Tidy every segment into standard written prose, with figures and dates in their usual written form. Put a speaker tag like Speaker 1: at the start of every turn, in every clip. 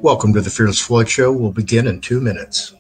Speaker 1: Welcome to the Fearless Floyd Show. We'll begin in 2 minutes.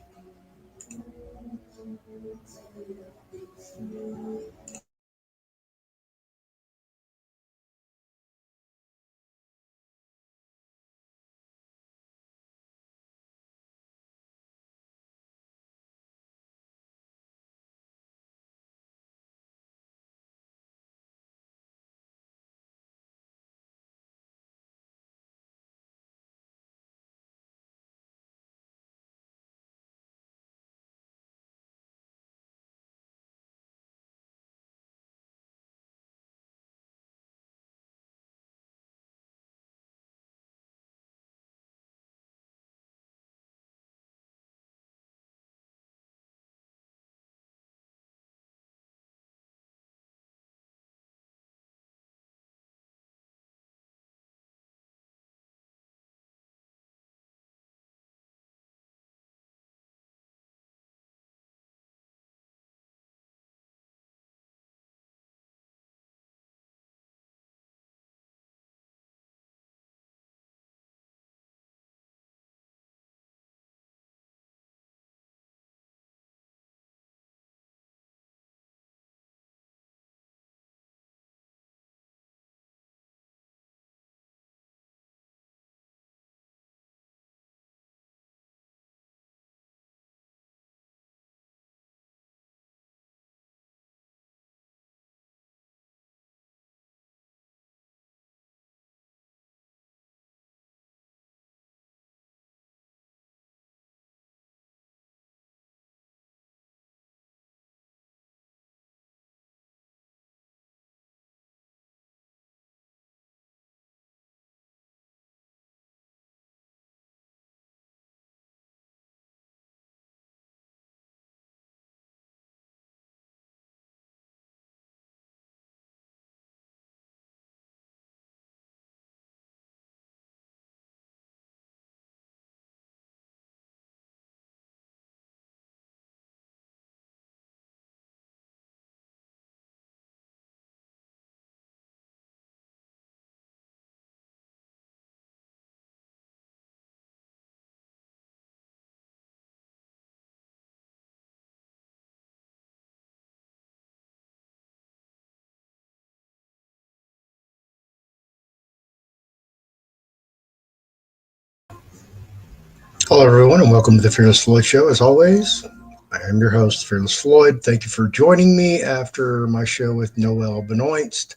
Speaker 1: Hello, everyone, and welcome to the Fearless Floyd Show. As always, I am your host, Fearless Floyd. Thank you for joining me after my show with Noel Benoist.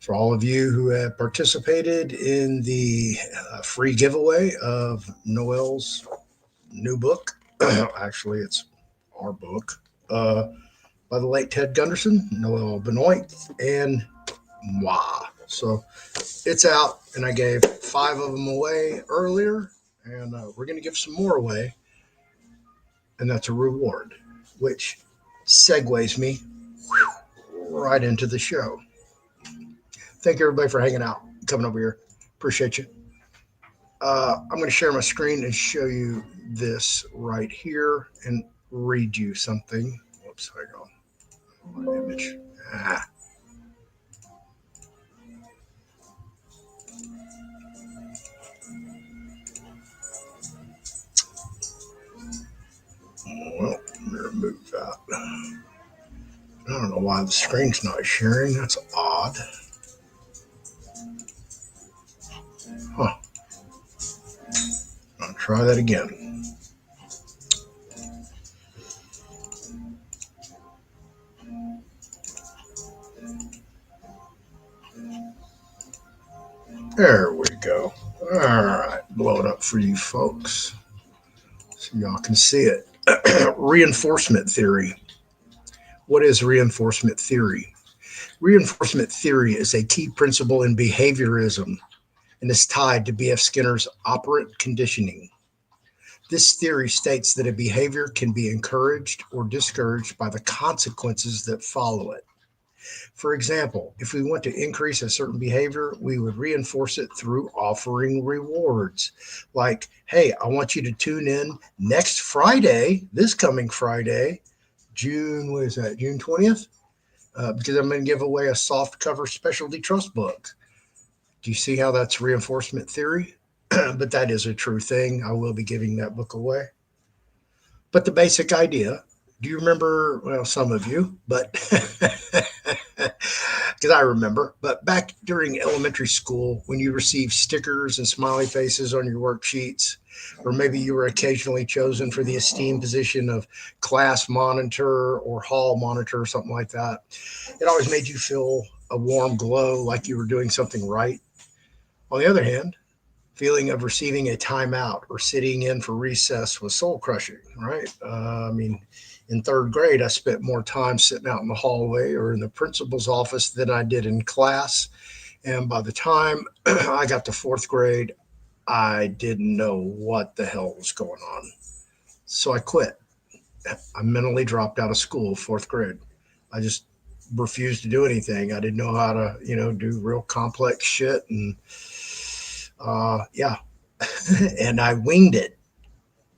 Speaker 1: For all of you who have participated in the free giveaway of Noel's new book, actually, it's our book, by the late Ted Gunderson, Noel Benoist, and moi. So it's out, and I gave 5 of them away earlier, and we're going to give some more away, and that's a reward, which segues me right into the show. Thank you, everybody, for hanging out, coming over here. Appreciate you. I'm going to share my screen and show you this right here and read you something. Whoops, hang on. My image. Well, let me remove that. I don't know why the screen's not sharing. That's odd. Huh. I'll try that again. There we go. All right, blow it up for you folks so y'all can see it. Reinforcement theory. What is reinforcement theory? Reinforcement theory is a key principle in behaviorism and is tied to B.F. Skinner's operant conditioning. This theory states that a behavior can be encouraged or discouraged by the consequences that follow it. For example, if we want to increase a certain behavior, we would reinforce it through offering rewards. Like, hey, I want you to tune in next Friday, this coming Friday, June, what is that, June 20th? Because I'm going to give away a soft cover specialty trust book. Do you see how that's reinforcement theory? but that is a true thing. I will be giving that book away. But the basic idea, do you remember? Well, some of you, but because I remember, but back during elementary school, when you received stickers and smiley faces on your worksheets, or maybe you were occasionally chosen for the esteemed position of class monitor or hall monitor or something like that, it always made you feel a warm glow like you were doing something right. On the other hand, feeling of receiving a timeout or sitting in for recess was soul crushing, right? In third grade, I spent more time sitting out in the hallway or in the principal's office than I did in class. And by the time I got to fourth grade, I didn't know what the hell was going on. So I quit. I mentally dropped out of school, fourth grade. I just refused to do anything. I didn't know how to, do real complex shit. And yeah, and I winged it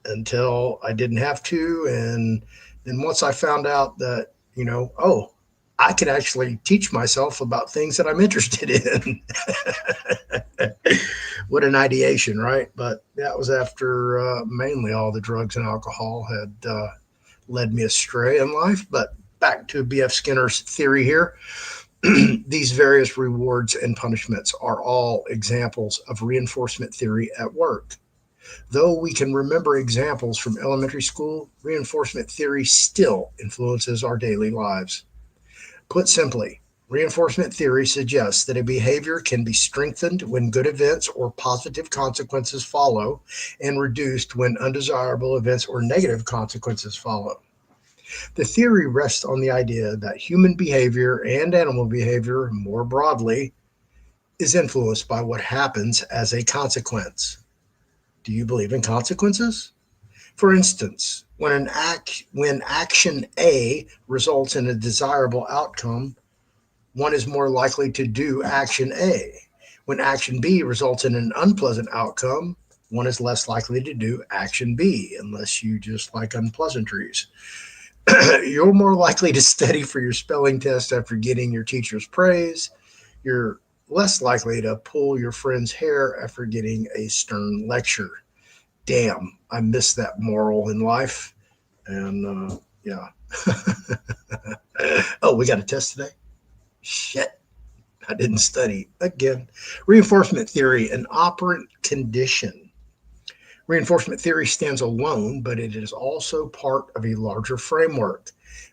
Speaker 1: until I didn't have to. And then once I found out that, oh, I could actually teach myself about things that I'm interested in. What an ideation, right? But that was after mainly all the drugs and alcohol had led me astray in life. But back to B.F. Skinner's theory here. These various rewards and punishments are all examples of reinforcement theory at work. Though we can remember examples from elementary school, reinforcement theory still influences our daily lives. Put simply, reinforcement theory suggests that a behavior can be strengthened when good events or positive consequences follow, and reduced when undesirable events or negative consequences follow. The theory rests on the idea that human behavior and animal behavior, more broadly, is influenced by what happens as a consequence. Do you believe in consequences? For instance, when action A results in a desirable outcome, one is more likely to do action A. When action B results in an unpleasant outcome, one is less likely to do action B, unless you just like unpleasantries. You're more likely to study for your spelling test after getting your teacher's praise. You're less likely to pull your friend's hair after getting a stern lecture. Damn, I miss that moral in life. And yeah. Oh, we got a test today? Shit. I didn't study again. Reinforcement theory, an operant condition. Reinforcement theory stands alone, but it is also part of a larger framework.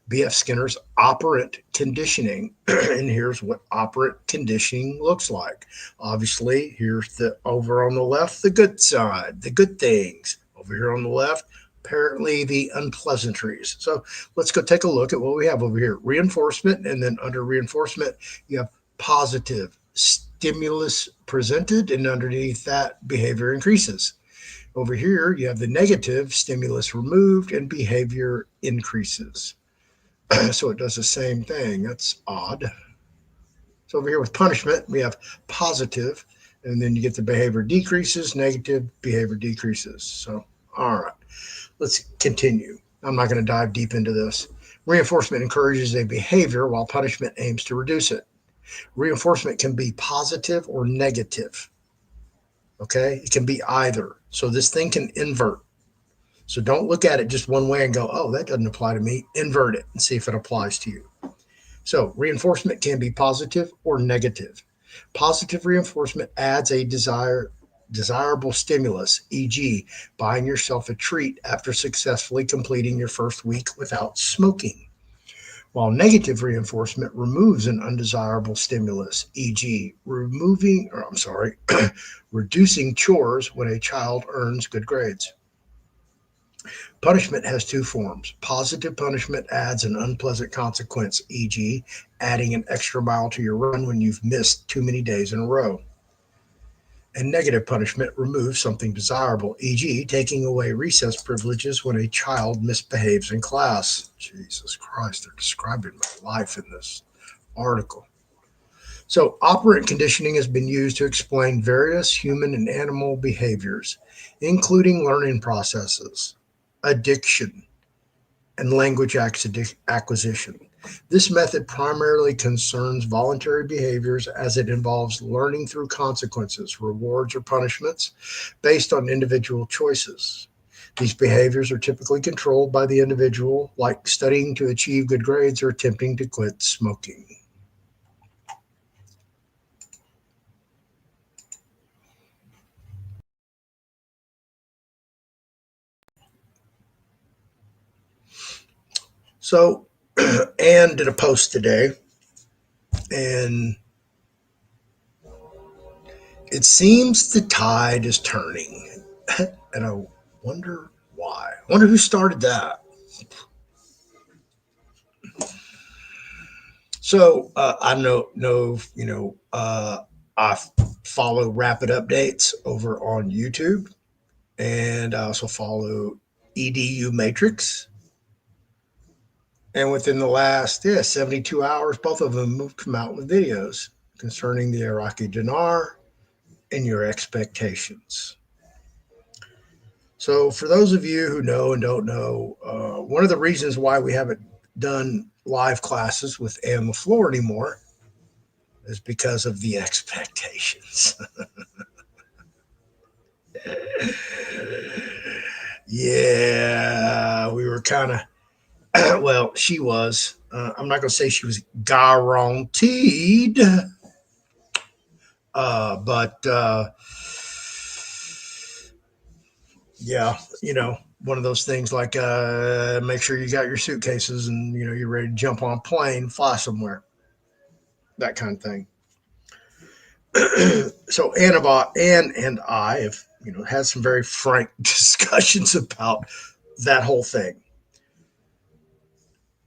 Speaker 1: B.F. Skinner's operant conditioning. And here's what operant conditioning looks like. Obviously, here's the over on the left, the good side, the good things. Over here on the left, apparently the unpleasantries. So let's go take a look at what we have over here. Reinforcement, and then under reinforcement, you have positive stimulus presented, and underneath that, behavior increases. Over here, you have the negative stimulus removed and behavior increases. So it does the same thing. That's odd. So over here with punishment, we have positive, and then you get the behavior decreases, negative behavior decreases. So, all right, let's continue. I'm not going to dive deep into this. Reinforcement encourages a behavior while punishment aims to reduce it. Reinforcement can be positive or negative. Okay, it can be either. So this thing can invert. So don't look at it just one way and go, oh, that doesn't apply to me. Invert it and see if it applies to you. So reinforcement can be positive or negative. Positive reinforcement adds a desirable stimulus, e.g., buying yourself a treat after successfully completing your first week without smoking. While negative reinforcement removes an undesirable stimulus, e.g., reducing chores when a child earns good grades. Punishment has two forms. Positive punishment adds an unpleasant consequence, e.g., adding an extra mile to your run when you've missed too many days in a row. And negative punishment removes something desirable, e.g., taking away recess privileges when a child misbehaves in class. Jesus Christ, they're describing my life in this article. So, operant conditioning has been used to explain various human and animal behaviors, including learning processes, addiction, and language acquisition. This method primarily concerns voluntary behaviors as it involves learning through consequences, rewards, or punishments based on individual choices. These behaviors are typically controlled by the individual, like studying to achieve good grades or attempting to quit smoking. So, Anne did a post today, and it seems the tide is turning. And I wonder why. I wonder who started that. So I I follow Rapid Updates over on YouTube, and I also follow EDU Matrix. And within the last 72 hours, both of them have come out with videos concerning the Iraqi dinar and your expectations. So, for those of you who know and don't know, one of the reasons why we haven't done live classes with Anne LeFlore anymore is because of the expectations. Yeah, we were kind of, well, she was. I'm not going to say she was guaranteed, but yeah, one of those things like make sure you got your suitcases and you're ready to jump on a plane, fly somewhere, that kind of thing. So Ann and I have had some very frank discussions about that whole thing.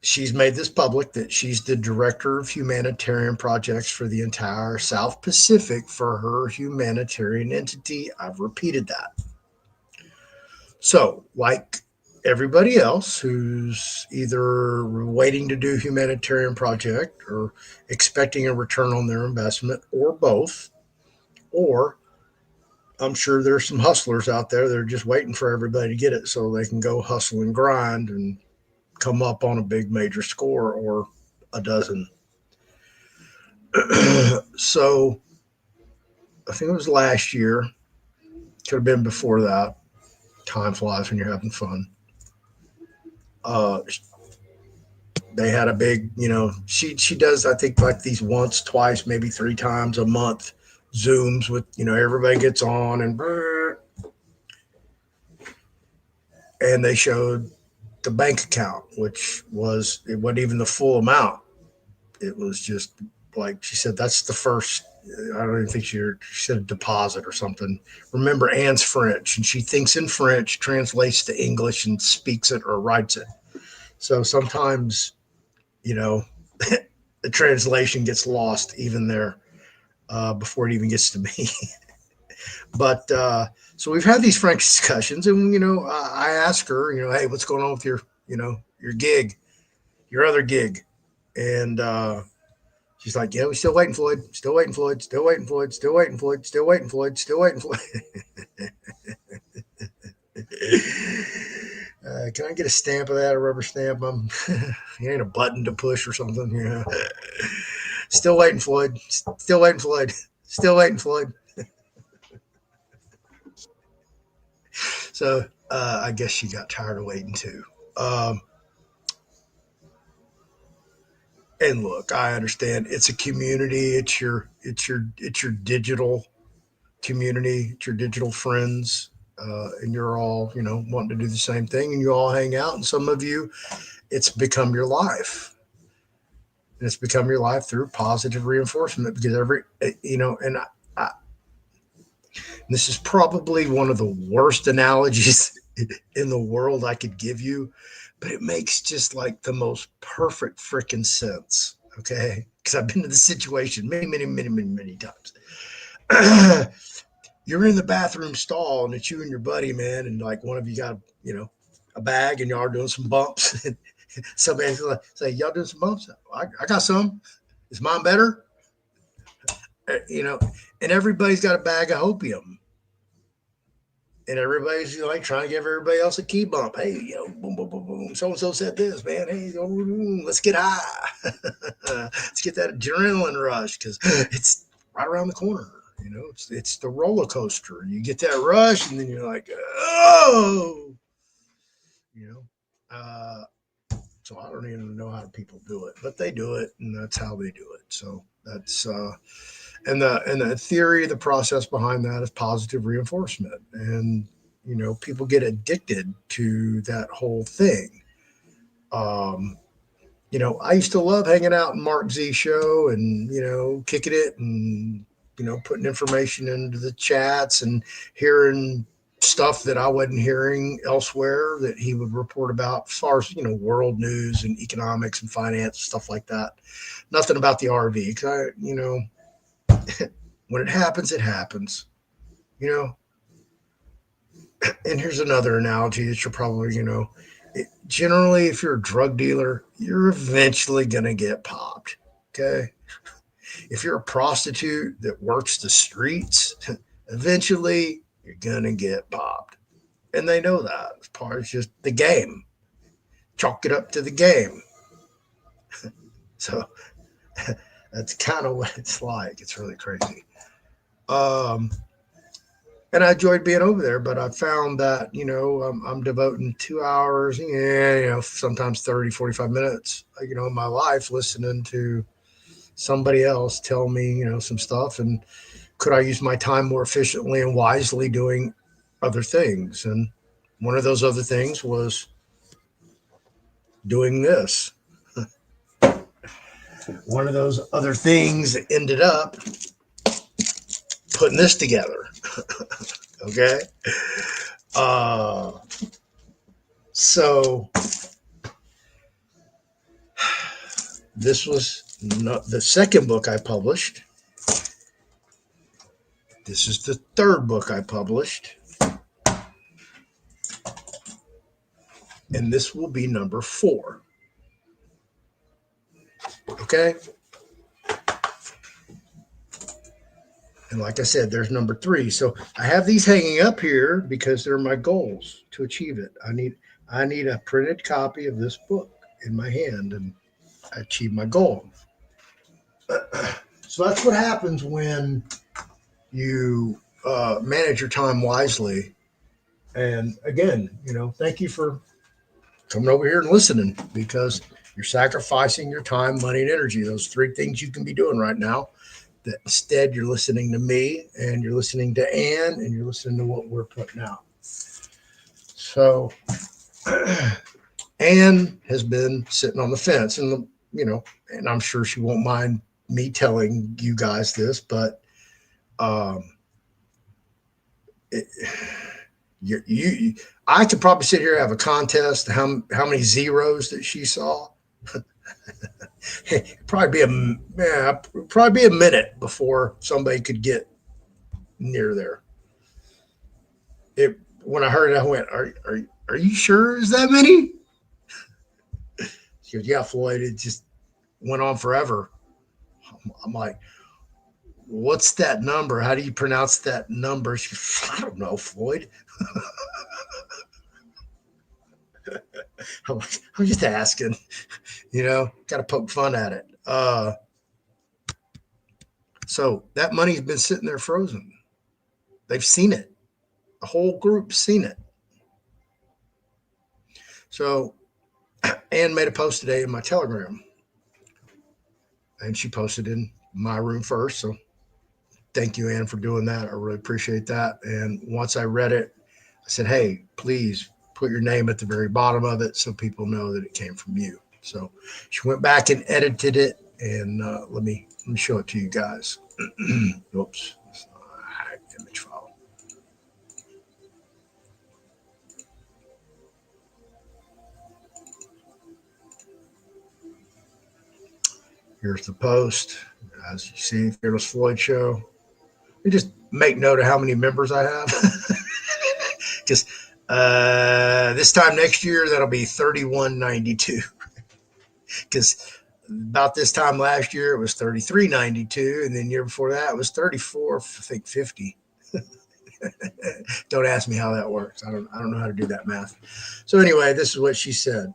Speaker 1: She's made this public that she's the director of humanitarian projects for the entire South Pacific for her humanitarian entity. I've repeated that. So, like everybody else who's either waiting to do humanitarian project or expecting a return on their investment or both, or I'm sure there's some hustlers out there that are just waiting for everybody to get it so they can go hustle and grind and come up on a big major score or a dozen. So I think it was last year. Could have been before that. Time flies when you're having fun. Uh, they had a big, she does I think like these once, twice, maybe three times a month Zooms with everybody gets on and they showed the bank account, which it wasn't even the full amount. It was just like she said, that's the first. I don't even think she said a deposit or something. Remember, Anne's French, and she thinks in French, translates to English, and speaks it or writes it. So sometimes, you know, the translation gets lost even there before it even gets to me. But so we've had these frank discussions, and I ask her, hey, what's going on with your gig, your other gig, and she's like, yeah, we're still waiting, Floyd. Still waiting, Floyd. Still waiting, Floyd. Still waiting, Floyd. Still waiting, Floyd. Still waiting, Floyd. Can I get a stamp of that, a rubber stamp? It ain't a button to push or something. Still waiting, Floyd. Still waiting, Floyd. Still waiting, Floyd. So I guess she got tired of waiting too. And look, I understand it's a community. It's your digital community. It's your digital friends. And you're all, wanting to do the same thing and you all hang out. And some of you, it's become your life. And it's become your life through positive reinforcement because and this is probably one of the worst analogies in the world I could give you, but it makes just like the most perfect freaking sense. Okay. Because I've been in the situation many, many, many, many, many times. You're in the bathroom stall and it's you and your buddy, man, and like one of you got a bag and y'all are doing some bumps. Somebody's like, say, y'all doing some bumps? I got some. Is mine better? Uh, you know, and everybody's got a bag of opium. And everybody's like trying to give everybody else a key bump. Hey, boom, boom, boom, boom. So and so said this, man. Hey, let's get high. Let's get that adrenaline rush because it's right around the corner. It's the roller coaster. You get that rush, and then you're like, oh, you know. So I don't even know how people do it, but they do it, and that's how they do it. So that's and the theory, the process behind that is positive reinforcement, and people get addicted to that whole thing. Um, I used to love hanging out in Mark Z show and kicking it and putting information into the chats and hearing stuff that I wasn't hearing elsewhere that he would report about as far as world news and economics and finance stuff like that. Nothing about the RV because when it happens, it happens. You know, and here's another analogy that you're probably generally, if you're a drug dealer, you're eventually gonna get popped. Okay, if you're a prostitute that works the streets, eventually you're gonna get popped, and they know that. It's part of just the game. Chalk it up to the game. So that's kind of what it's like. It's really crazy. Um, and I enjoyed being over there, but I found that, I'm devoting 2 hours, sometimes 30, 45 minutes, in my life listening to somebody else tell me, some stuff. And could I use my time more efficiently and wisely doing other things? And one of those other things was doing this. One of those other things ended up putting this together. Okay. Uh, so this was not the second book I published. This is the third book I published. And this will be number 4. Okay. And like I said, there's number 3. So I have these hanging up here because they're my goals to achieve it. I need a printed copy of this book in my hand and I achieve my goal. So that's what happens when you manage your time wisely. And again, thank you for coming over here and listening because you're sacrificing your time, money, and energy. Those 3 things you can be doing right now. That instead you're listening to me and you're listening to Ann and you're listening to what we're putting out. So Ann has been sitting on the fence and and I'm sure she won't mind me telling you guys this, but it, I could probably sit here and have a contest how many zeros that she saw. Probably be a minute before somebody could get near there. When I heard it, I went, "Are you sure? Is that many?" She goes, "Yeah, Floyd. It just went on forever." I'm like, "What's that number? How do you pronounce that number?" She goes, "I don't know, Floyd." I'm just asking, got to poke fun at it. So that money's been sitting there frozen. They've seen it. The whole group's seen it. So Ann made a post today in my Telegram, and she posted in my room first. So thank you, Ann, for doing that. I really appreciate that. And once I read it, I said, "Hey, please put your name at the very bottom of it so people know that it came from you." So she went back and edited it, and let me show it to you guys. Oops, image file. Here's the post. As you see, Fearless Floyd Show. You just make note of how many members I have. Because this time next year, that'll be 3192. Because about this time last year, it was 3392. And then the year before that, it was 34, I think 50. Don't ask me how that works. I don't know how to do that math. So anyway, this is what she said.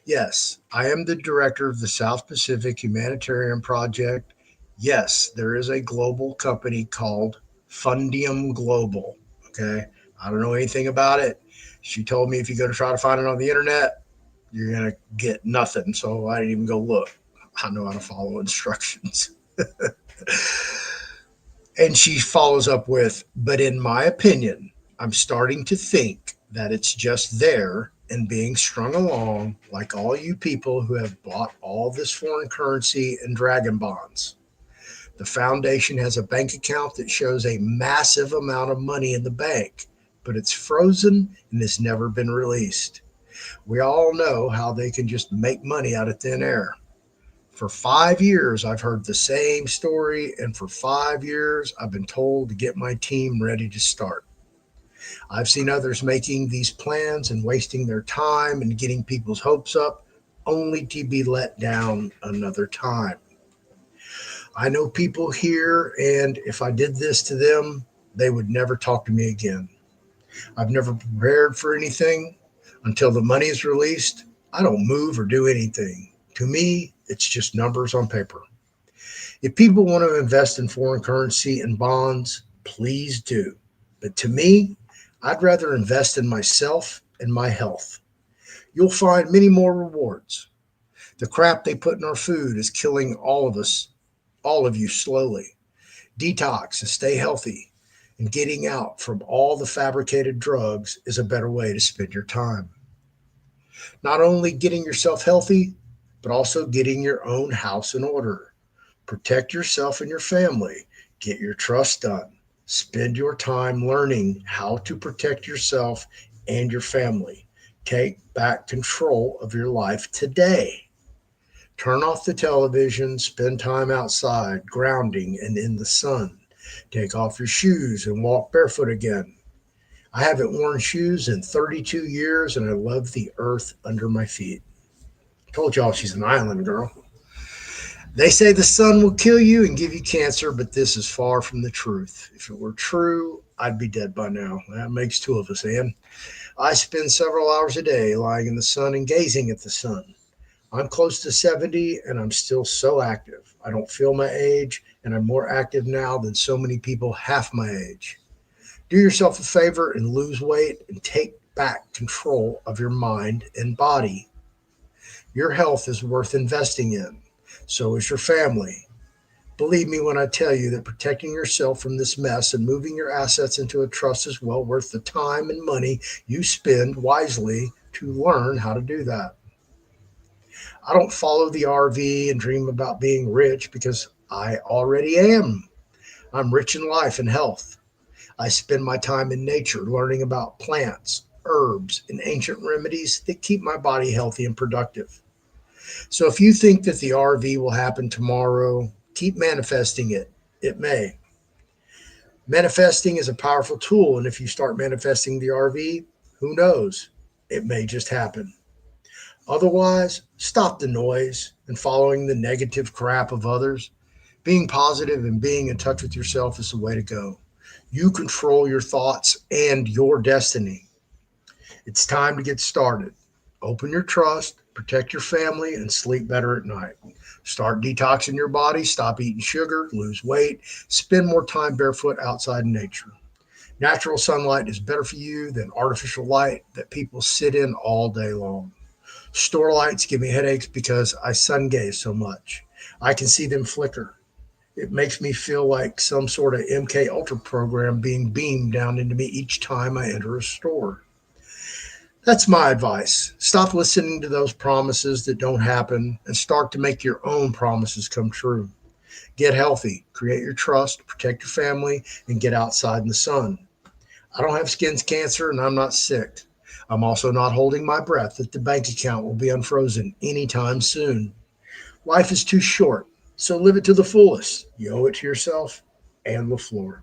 Speaker 1: Yes, I am the director of the South Pacific Humanitarian Project. Yes, there is a global company called Fundium Global. Okay. I don't know anything about it. She told me if you go to try to find it on the internet, you're going to get nothing. So I didn't even go look. I know how to follow instructions. And she follows up with, but in my opinion, I'm starting to think that it's just there and being strung along like all you people who have bought all this foreign currency and dragon bonds. The foundation has a bank account that shows a massive amount of money in the bank, but it's frozen and has never been released. We all know how they can just make money out of thin air. For 5 years, I've heard the same story, and for 5 years, I've been told to get my team ready to start. I've seen others making these plans and wasting their time and getting people's hopes up, only to be let down another time. I know people here, and if I did this to them, they would never talk to me again. I've never prepared for anything. Until the money is released, I don't move or do anything. To me, it's just numbers on paper. If people want to invest in foreign currency and bonds, please do. But to me, I'd rather invest in myself and my health. You'll find many more rewards. The crap they put in our food is killing all of us, all of you slowly. Detox and stay healthy. And getting out from all the fabricated drugs is a better way to spend your time. Not only getting yourself healthy, but also getting your own house in order. Protect yourself and your family. Get your trust done. Spend your time learning how to protect yourself and your family. Take back control of your life today. Turn off the television, spend time outside, grounding and in the sun. Take off your shoes and walk barefoot again. I haven't worn shoes in 32 years and I love the earth under my feet. Told y'all she's an island girl. They say the sun will kill you and give you cancer, but this is far from the truth. If it were true, I'd be dead by now. That makes two of us, Ann. I spend several hours a day lying in the sun and gazing at the sun. I'm close to 70 and I'm still so active. I don't feel my age and I'm more active now than so many people half my age. Do yourself a favor and lose weight and take back control of your mind and body. Your health is worth investing in. So is your family. Believe me when I tell you that protecting yourself from this mess and moving your assets into a trust is well worth the time and money you spend wisely to learn how to do that. I don't follow the RV and dream about being rich because I already am. I'm rich in life and health. I spend my time in nature learning about plants, herbs, and ancient remedies that keep my body healthy and productive. So if you think that the RV will happen tomorrow, keep manifesting it. It may. Manifesting is a powerful tool, and if you start manifesting the RV, who knows? It may just happen. Otherwise, stop the noise and following the negative crap of others. Being positive and being in touch with yourself is the way to go. You control your thoughts and your destiny. It's time to get started. Open your trust, protect your family, and sleep better at night. Start detoxing your body, stop eating sugar, lose weight, spend more time barefoot outside in nature. Natural sunlight is better for you than artificial light that people sit in all day long. Store lights give me headaches because I sun gaze so much. I can see them flicker. It makes me feel like some sort of MK Ultra program being beamed down into me each time I enter a store. That's my advice. Stop listening to those promises that don't happen and start to make your own promises come true. Get healthy, create your trust, protect your family, and get outside in the sun. I don't have skin cancer and I'm not sick. I'm also not holding my breath that the bank account will be unfrozen anytime soon. Life is too short, so live it to the fullest. You owe it to yourself and LeFlore.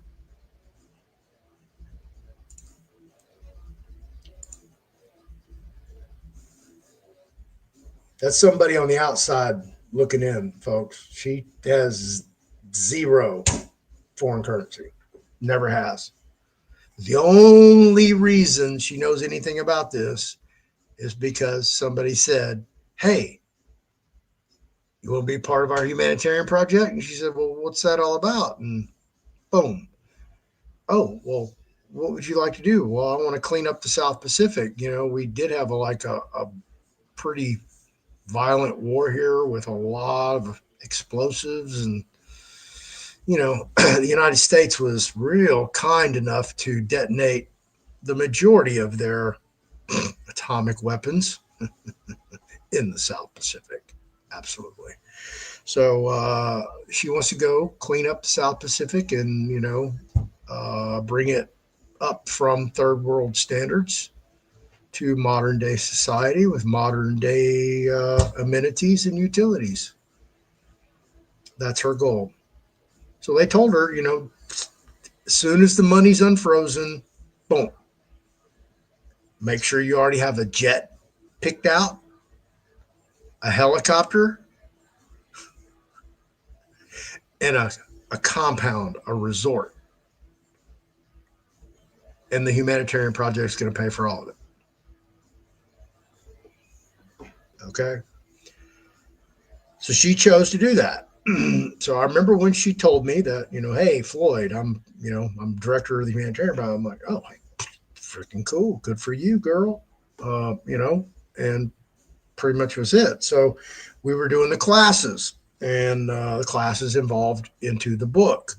Speaker 1: That's somebody on the outside looking in, folks. She has zero foreign currency. Never has. The only reason she knows anything about this is because somebody said, "Hey, you want to be part of our humanitarian project?" And she said, "Well, what's that all about?" And boom. "Oh, well, what would you like to do?" "Well, I want to clean up the South Pacific. We did have a pretty violent war here with a lot of explosives, and the United States was real kind enough to detonate the majority of their atomic weapons in the South Pacific. Absolutely. So she wants to go clean up the South Pacific and, bring it up from third world standards to modern day society with modern day amenities and utilities. That's her goal. So they told her, as soon as the money's unfrozen, boom, make sure you already have a jet picked out, a helicopter, and a compound, a resort. And the humanitarian project is going to pay for all of it. Okay. So she chose to do that. So I remember when she told me that, hey, Floyd, I'm director of the humanitarian project. I'm like, oh, freaking cool. Good for you, girl. And pretty much was it. So we were doing the classes, and the classes involved into the book.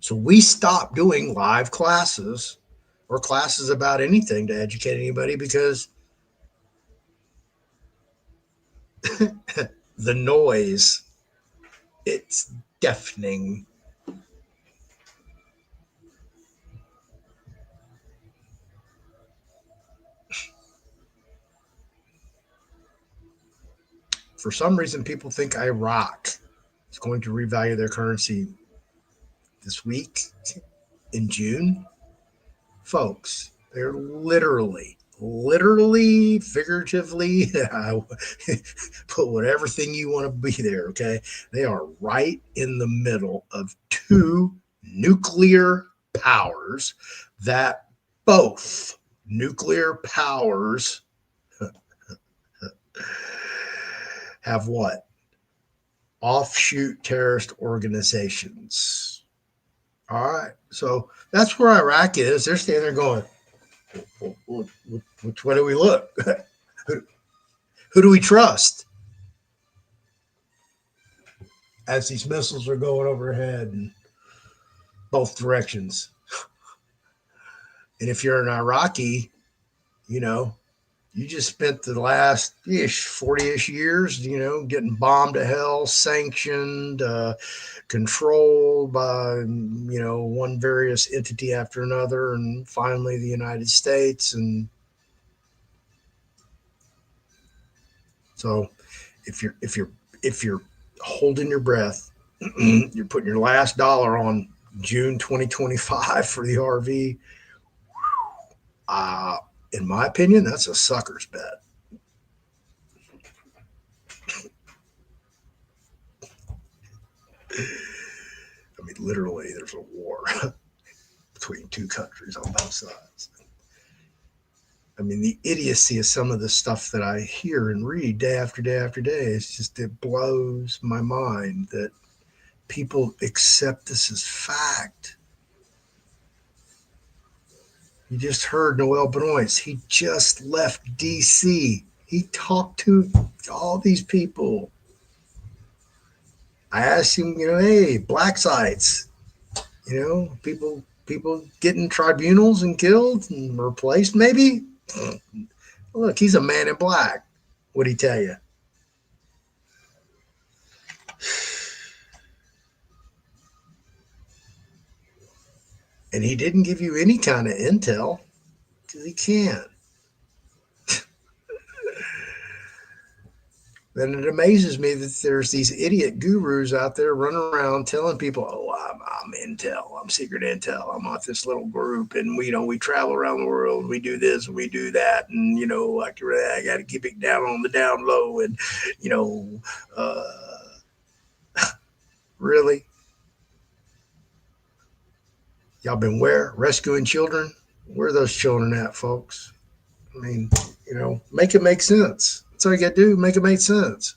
Speaker 1: So we stopped doing live classes or classes about anything to educate anybody because the noise, it's deafening. For some reason, people think Iraq is going to revalue their currency this week in June. Folks, they're literally, figuratively, put whatever thing you want to be there, okay? They are right in the middle of two nuclear powers that both nuclear powers have what? Offshoot terrorist organizations. All right. So that's where Iraq is. They're standing there going, which way do we look? Who do we trust? As these missiles are going overhead in both directions. And if you're an Iraqi, you know, you just spent the last 40-ish years, getting bombed to hell, sanctioned, controlled by, one various entity after another, and finally the United States. And so if you're holding your breath, you're putting your last dollar on June 2025 for the RV. Uh, in my opinion, that's a sucker's bet. I mean, literally, there's a war between two countries on both sides. I mean, the idiocy of some of the stuff that I hear and read day after day after day it blows my mind that people accept this as fact. You just heard Noel Benoist. He just left D.C. He talked to all these people. I asked him, hey, black sites, people getting tribunals and killed and replaced, maybe. Look, he's a man in black. What'd he tell you? And he didn't give you any kind of intel because he can't. Then it amazes me that there's these idiot gurus out there running around telling people, "Oh, I'm intel, I'm secret intel, I'm with this little group, and we travel around the world, we do this, we do that, and I got to keep it down on the down low, and uh, really." Y'all been where? Rescuing children? Where are those children at, folks? I mean, make it make sense. That's all you got to do. Make it make sense.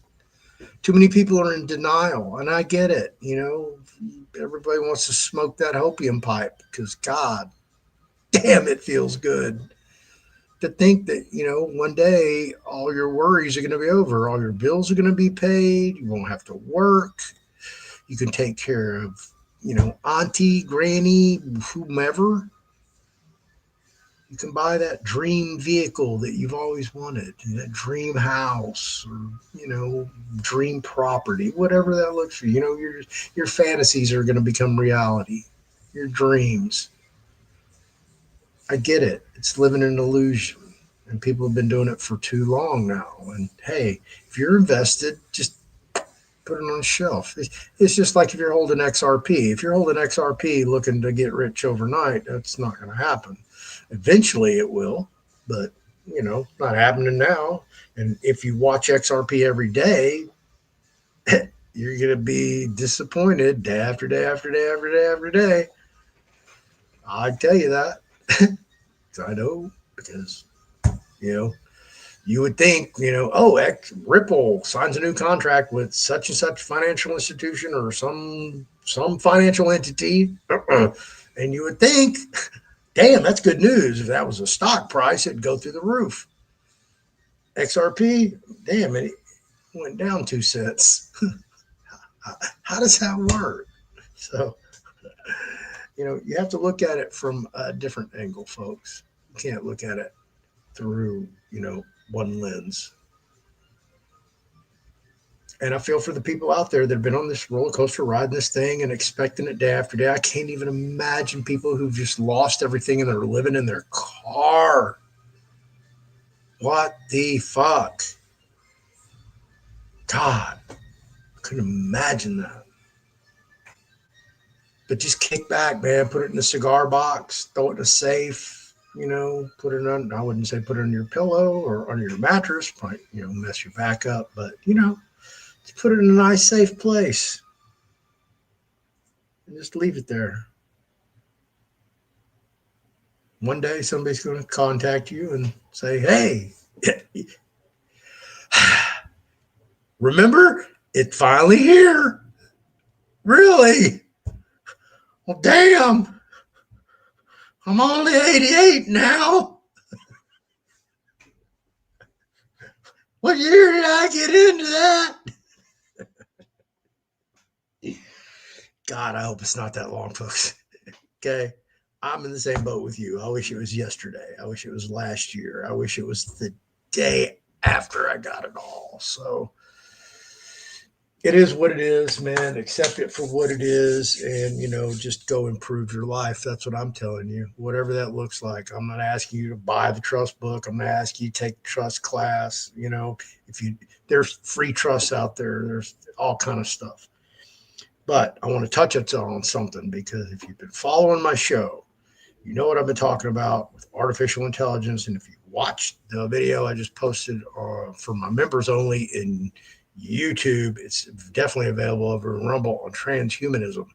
Speaker 1: Too many people are in denial, and I get it. Everybody wants to smoke that opium pipe because, God damn, it feels good to think that, one day all your worries are going to be over. All your bills are going to be paid. You won't have to work. You can take care of, auntie, granny, whomever. You can buy that dream vehicle that you've always wanted, that dream house, or dream property, whatever that looks for. Your fantasies are going to become reality. Your dreams. I get it. It's living an illusion, and people have been doing it for too long now. And hey, if you're invested, just put it on a shelf. It's just like if you're holding XRP. If you're holding XRP looking to get rich overnight, that's not going to happen. Eventually it will, but not happening now. And if you watch XRP every day, you're going to be disappointed day after day after day after day after day. I tell you that. I know, because you would think, Ripple signs a new contract with such and such financial institution or some financial entity, and you would think, damn, that's good news. If that was a stock price, it'd go through the roof. XRP, damn, it went down 2 cents. How does that work? So, you have to look at it from a different angle, folks. You can't look at it through, one lens. And I feel for the people out there that have been on this roller coaster riding this thing and expecting it day after day. I can't even imagine people who've just lost everything and they're living in their car. What the fuck? God, I couldn't imagine that. But just kick back, man. Put it in a cigar box. Throw it in a safe. Put it on. I wouldn't say put it on your pillow or on your mattress. Might mess your back up. But just put it in a nice, safe place and just leave it there. One day somebody's going to contact you and say, "Hey, remember? It's finally here." Really? Well, damn. I'm only 88 now. What year did I get into that? God, I hope it's not that long, folks. Okay. I'm in the same boat with you. I wish it was yesterday. I wish it was last year. I wish it was the day after I got it all. So it is what it is, man. Accept it for what it is and, just go improve your life. That's what I'm telling you. Whatever that looks like. I'm not asking you to buy the trust book. I'm not asking you to take the trust class. There's free trusts out there. There's all kind of stuff. But I want to touch on something, because if you've been following my show, you know what I've been talking about with artificial intelligence. And if you watched the video I just posted for my members only in YouTube, it's definitely available over in Rumble on transhumanism.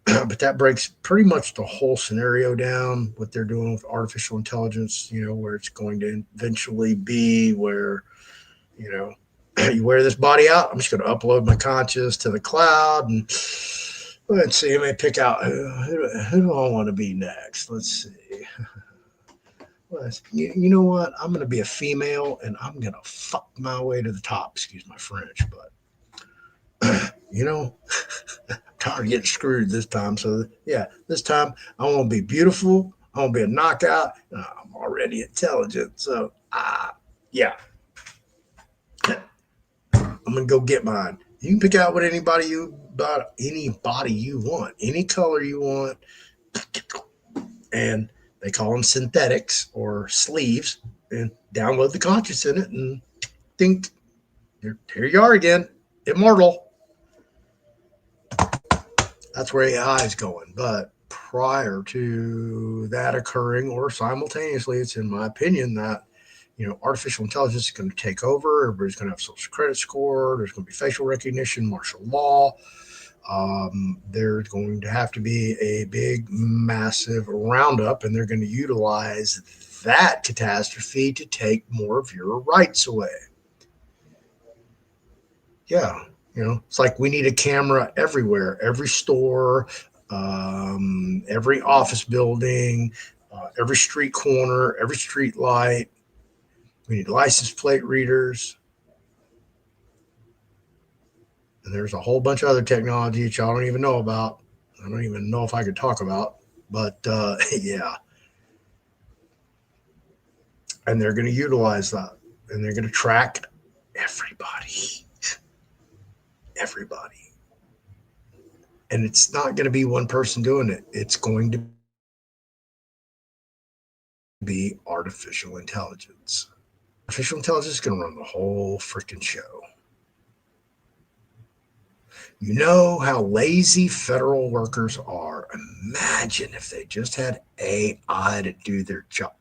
Speaker 1: But that breaks pretty much the whole scenario down, what they're doing with artificial intelligence, where it's going to eventually be where, you wear this body out. I'm just going to upload my conscious to the cloud, and let's see. I may pick out who do I want to be next. Let's see. You know what? I'm going to be a female, and I'm going to fuck my way to the top. Excuse my French, but I'm tired of getting screwed this time. So yeah, this time I want to be beautiful. I want to be a knockout. I'm already intelligent. So yeah. I'm gonna go get mine. You can pick out anybody you want, any color you want, and they call them synthetics or sleeves. And download the conscious in it, and think, here you are again, immortal. That's where AI is going. But prior to that occurring, or simultaneously, it's in my opinion that artificial intelligence is going to take over. Everybody's going to have social credit score. There's going to be facial recognition, martial law. There's going to have to be a big, massive roundup, and they're going to utilize that catastrophe to take more of your rights away. Yeah, it's like we need a camera everywhere, every store, every office building, every street corner, every street light. We need license plate readers. And there's a whole bunch of other technology that y'all don't even know about. I don't even know if I could talk about, but yeah. And they're going to utilize that, and they're going to track everybody. Everybody. And it's not going to be one person doing it. It's going to be artificial intelligence. Artificial intelligence is going to run the whole freaking show. You know how lazy federal workers are. Imagine if they just had AI to do their job.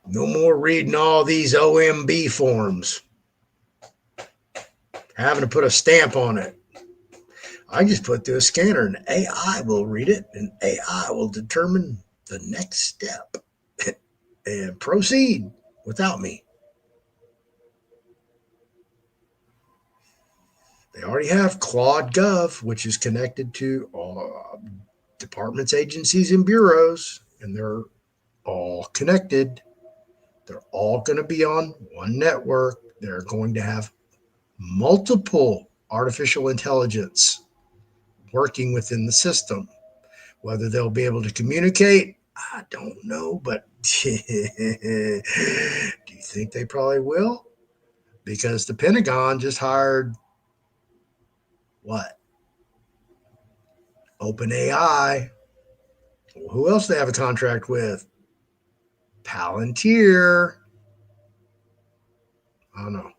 Speaker 1: No more reading all these OMB forms, having to put a stamp on it. I just put through a scanner and AI will read it, and AI will determine the next step and proceed without me. They already have Claude Gov, which is connected to all departments, agencies, and bureaus, and they're all connected. They're all going to be on one network. They're going to have multiple artificial intelligence working within the system. Whether they'll be able to communicate, I don't know, but do you think they probably will? Because the Pentagon just hired what? OpenAI. Well, who else do they have a contract with? Palantir. I don't know.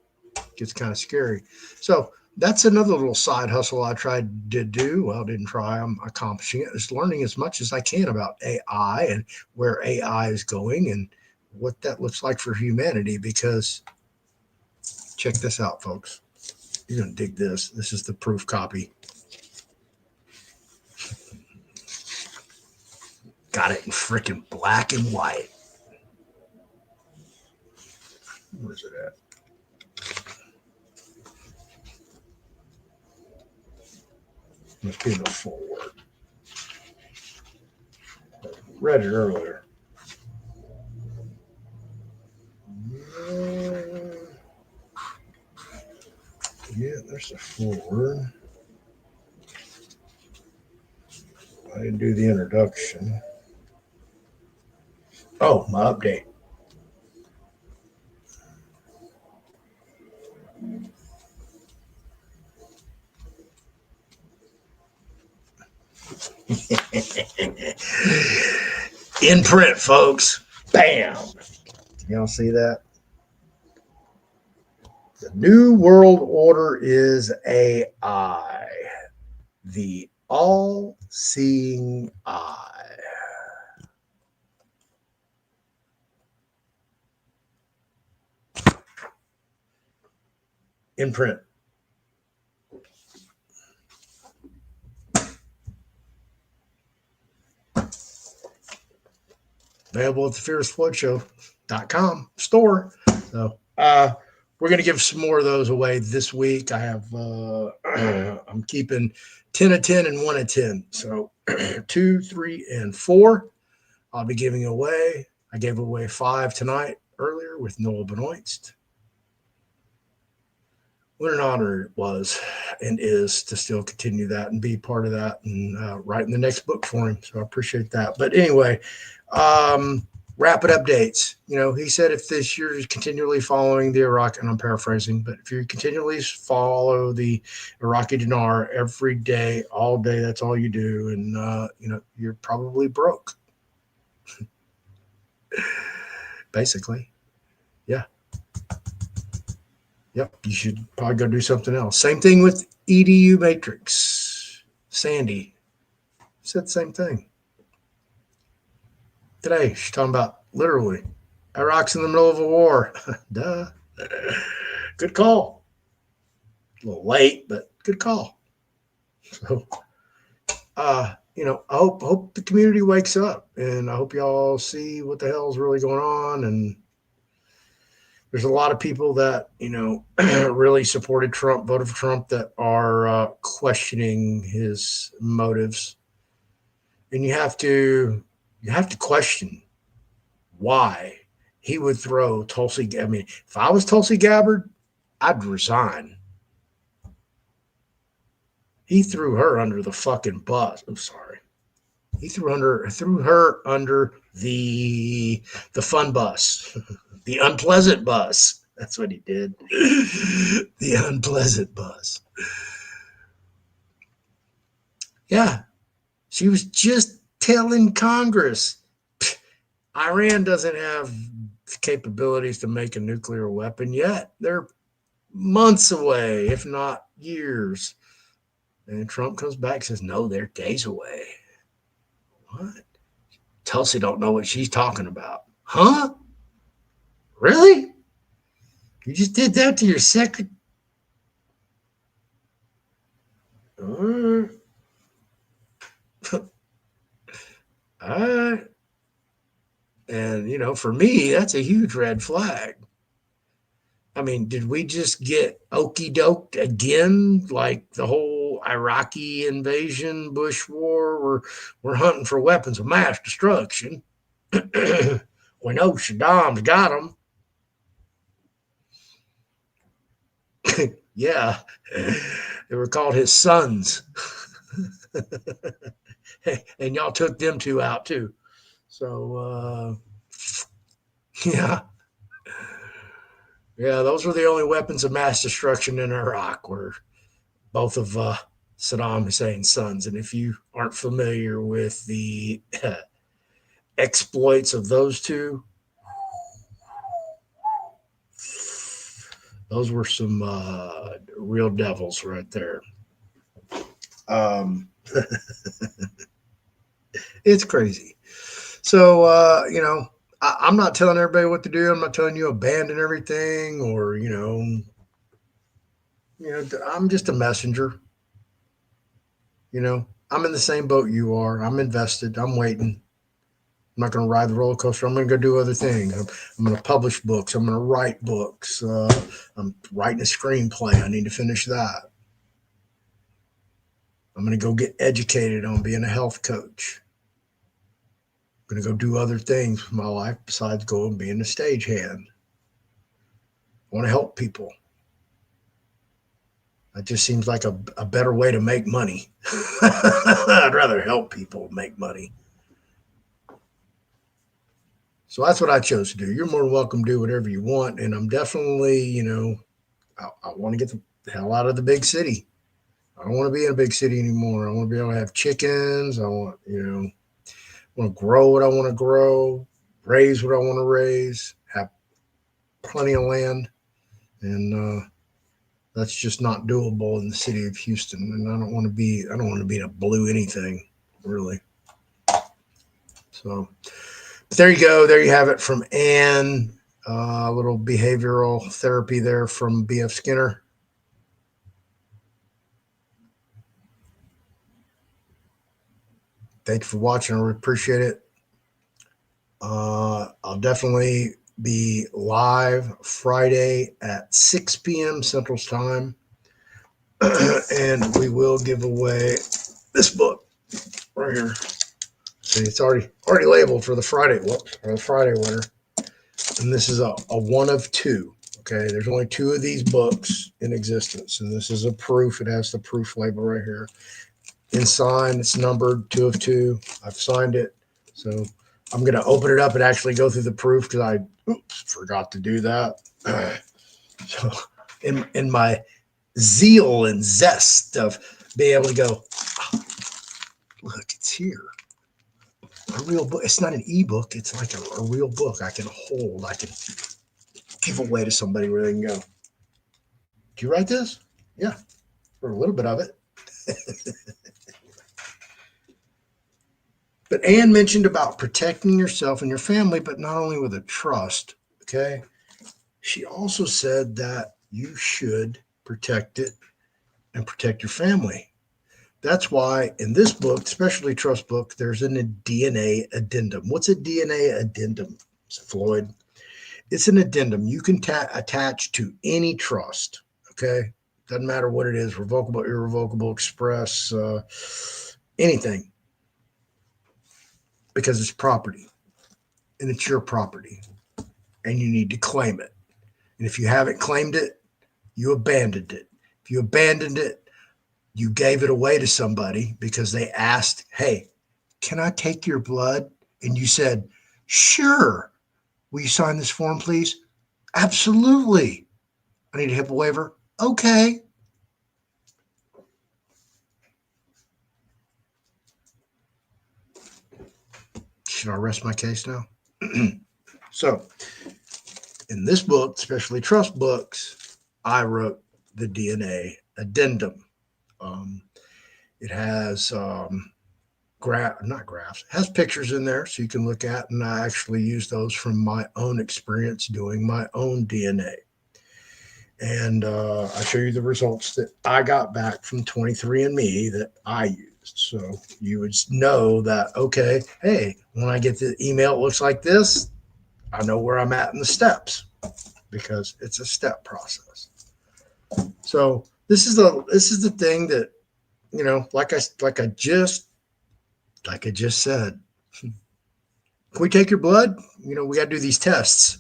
Speaker 1: Gets kind of scary. So that's another little side hustle I tried to do. Well, didn't try. I'm accomplishing it. It's learning as much as I can about AI and where AI is going and what that looks like for humanity. Because check this out, folks. You're going to dig this. This is the proof copy. Got it in freaking black and white. Where's it at? Must be in the forward. Read it earlier. Yeah, there's the forward. I didn't do the introduction. Oh, my update. In print, folks. Bam. Y'all see that? The new world order is AI, the all-seeing eye. In print. Available at the fearlessfloodshow.com store. So we're going to give some more of those away this week. I have I'm keeping 10 of 10 and 1 of 10. So 2, 3, and 4 I'll be giving away. I gave away 5 tonight earlier with Noah Benoist. What an honor it was and is to still continue that and be part of that and writing the next book for him. So I appreciate that. But anyway, rapid updates. He said if this you're continually following the Iraq, and I'm paraphrasing, but if you continually follow the Iraqi dinar every day, all day, that's all you do, and you're probably broke. Basically, yeah. Yep, you should probably go do something else. Same thing with EDU Matrix. Sandy said the same thing. Today, she's talking about literally Iraq's in the middle of a war. Duh. Good call. A little late, but good call. So, I hope the community wakes up, and I hope y'all see what the hell's really going on. And there's a lot of people that really supported Trump, voted for Trump, that are questioning his motives, and you have to question why he would throw Tulsi. I mean, if I was Tulsi Gabbard, I'd resign. He threw her under the fucking bus. I'm sorry. He threw her under the fun bus, the unpleasant bus. That's what he did. The unpleasant bus. Yeah, she was just telling Congress Iran doesn't have the capabilities to make a nuclear weapon yet. They're months away, if not years. And Trump comes back and says, no, they're days away. What? Tulsi don't know what she's talking about. Huh? Really? You just did that to your secretary? All right. And, for me, that's a huge red flag. I mean, did we just get okey doked again? Like the whole Iraqi invasion, Bush war, we're hunting for weapons of mass destruction. We know Saddam's got them. Yeah, they were called his sons. And y'all took them two out too. So, yeah. Yeah, those were the only weapons of mass destruction in Iraq, were both of Saddam Hussein's sons. And if you aren't familiar with the exploits of those two, those were some real devils right there. It's crazy. So, I'm not telling everybody what to do. I'm not telling you abandon everything, or I'm just a messenger. I'm in the same boat you are. I'm invested. I'm waiting. I'm not going to ride the roller coaster. I'm going to go do other things. I'm going to publish books. I'm going to write books. I'm writing a screenplay. I need to finish that. I'm going to go get educated on being a health coach. I'm going to go do other things with my life besides go and being a stagehand. I want to help people. That just seems like a better way to make money. I'd rather help people make money. So that's what I chose to do. You're more than welcome to do whatever you want. And I'm definitely, I want to get the hell out of the big city. I don't want to be in a big city anymore. I want to be able to have chickens. I want to grow what I want to grow, raise what I want to raise, have plenty of land. And that's just not doable in the city of Houston. And I don't want to be in a blue anything, really. So, but there you go. There you have it from Ann. A little behavioral therapy there from B.F. Skinner. Thank you for watching. I appreciate it. I'll definitely be live Friday at 6 p.m. Central Time. And we will give away this book right here. See, it's already labeled for the Friday winner. And this is a one of two. Okay, there's only two of these books in existence, and this is a proof. It has the proof label right here. Inside, it's numbered 2 of 2. I've signed it, so I'm going to open it up and actually go through the proof because I forgot to do that. So, in my zeal and zest of being able to go, oh, look, it's here. A real book. It's not an ebook. It's like a real book I can hold. I can give away to somebody where they can go, "Did you write this?" Yeah, or a little bit of it. But Anne mentioned about protecting yourself and your family, but not only with a trust. Okay. She also said that you should protect it and protect your family. That's why in this book, especially trust book, there's a DNA addendum. What's a DNA addendum, Floyd? It's an addendum you can attach to any trust. Okay, doesn't matter what it is, revocable, irrevocable, express, anything, because it's property and it's your property and you need to claim it. And if you haven't claimed it, you abandoned it. If you abandoned it, you gave it away to somebody because they asked, hey, can I take your blood? And you said, sure. Will you sign this form, please? Absolutely. I need a HIPAA waiver. Okay. Should I rest my case now? So, in this book, especially trust books, I wrote the DNA addendum. It has not graphs, it has pictures in there so you can look at, and I actually use those from my own experience doing my own DNA. And I show you the results that I got back from 23andMe that I used. So you would know that, okay, hey, when I get the email, it looks like this. I know where I'm at in the steps because it's a step process. So this is the thing that, you know, like I just said, can we take your blood? You know, we got to do these tests.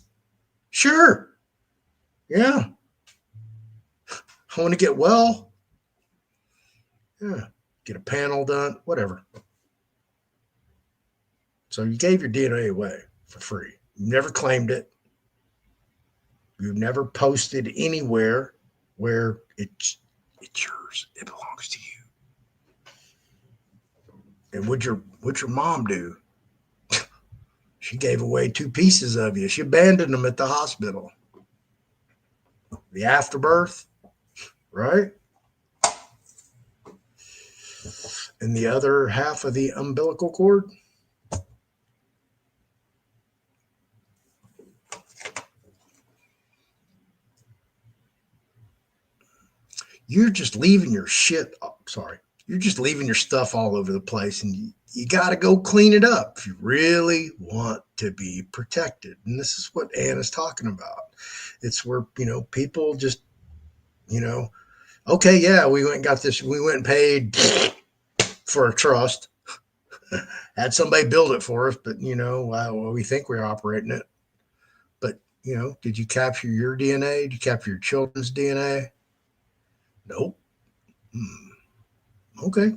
Speaker 1: Sure. Yeah. I want to get well. Yeah. Get a panel done, whatever. So you gave your DNA away for free. You never claimed it. You never posted anywhere where it's yours. It belongs to you. And what'd your mom do? She gave away 2 pieces of you. She abandoned them at the hospital. The afterbirth, right? And the other half of the umbilical cord. You're just leaving your shit. Oh, sorry. You're just leaving your stuff all over the place, and you got to go clean it up if you really want to be protected. And this is what Anna's talking about. It's where, you know, people just, you know, okay, yeah, we went and got this. We went and paid for a trust. Had somebody build it for us, but, you know, we think we're operating it. But, you know, did you capture your DNA? Did you capture your children's DNA? Nope. Okay.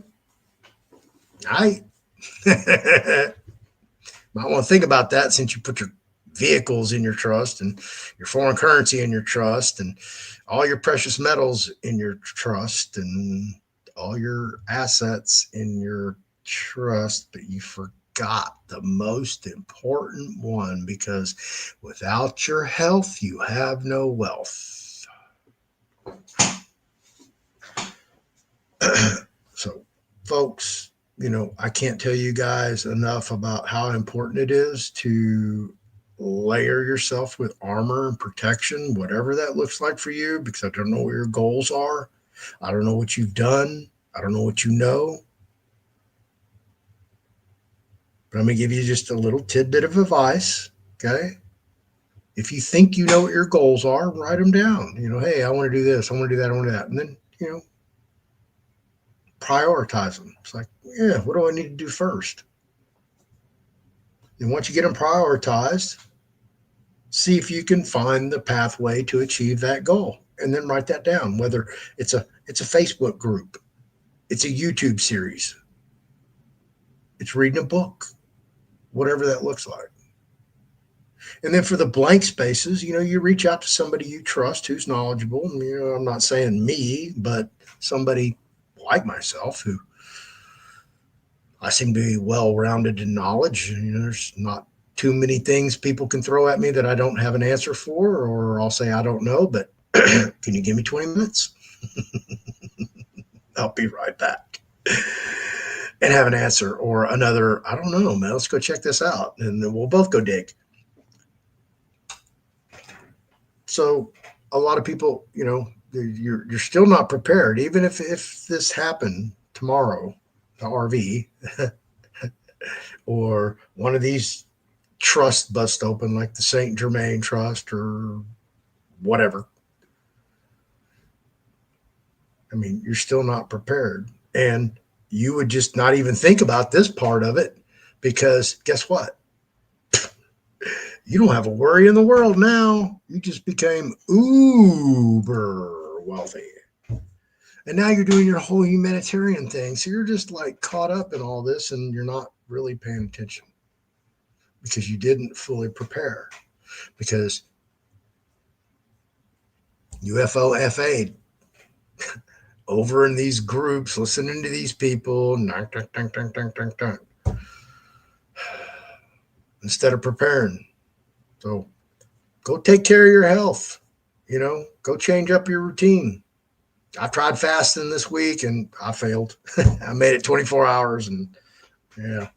Speaker 1: I might want to think about that since you put your vehicles in your trust and your foreign currency in your trust and all your precious metals in your trust and all your assets in your trust, but you forgot the most important one, because without your health, you have no wealth. So, folks, you know, I can't tell you guys enough about how important it is to layer yourself with armor and protection, whatever that looks like for you, because I don't know what your goals are. I don't know what you've done. I don't know what you know. But I'm going to give you just a little tidbit of advice. Okay. If you think you know what your goals are, write them down. You know, hey, I want to do this. I want to do that. I want to do that. And then, you know, prioritize them. It's like, yeah, what do I need to do first? And once you get them prioritized, see if you can find the pathway to achieve that goal, and then write that down. Whether it's a Facebook group, it's a YouTube series, it's reading a book, whatever that looks like. And then for the blank spaces, you know, you reach out to somebody you trust who's knowledgeable. You know, I'm not saying me, but somebody like myself who I seem to be well-rounded in knowledge. You know, there's not too many things people can throw at me that I don't have an answer for, or I'll say I don't know, but can you give me 20 minutes? I'll be right back and have an answer, or another, I don't know, man, let's go check this out. And then we'll both go dig. So a lot of people, you're still not prepared. Even if this happened tomorrow, the RV or one of these trusts bust open, like the Saint Germain Trust or whatever. I mean, you're still not prepared, and you would just not even think about this part of it because guess what? You don't have a worry in the world now. You just became uber wealthy. And now you're doing your whole humanitarian thing. So you're just like caught up in all this and you're not really paying attention because you didn't fully prepare. Because UFO FA over in these groups, listening to these people, instead of preparing. So go take care of your health. Go change up your routine. I tried fasting this week and I failed. I made it 24 hours and yeah,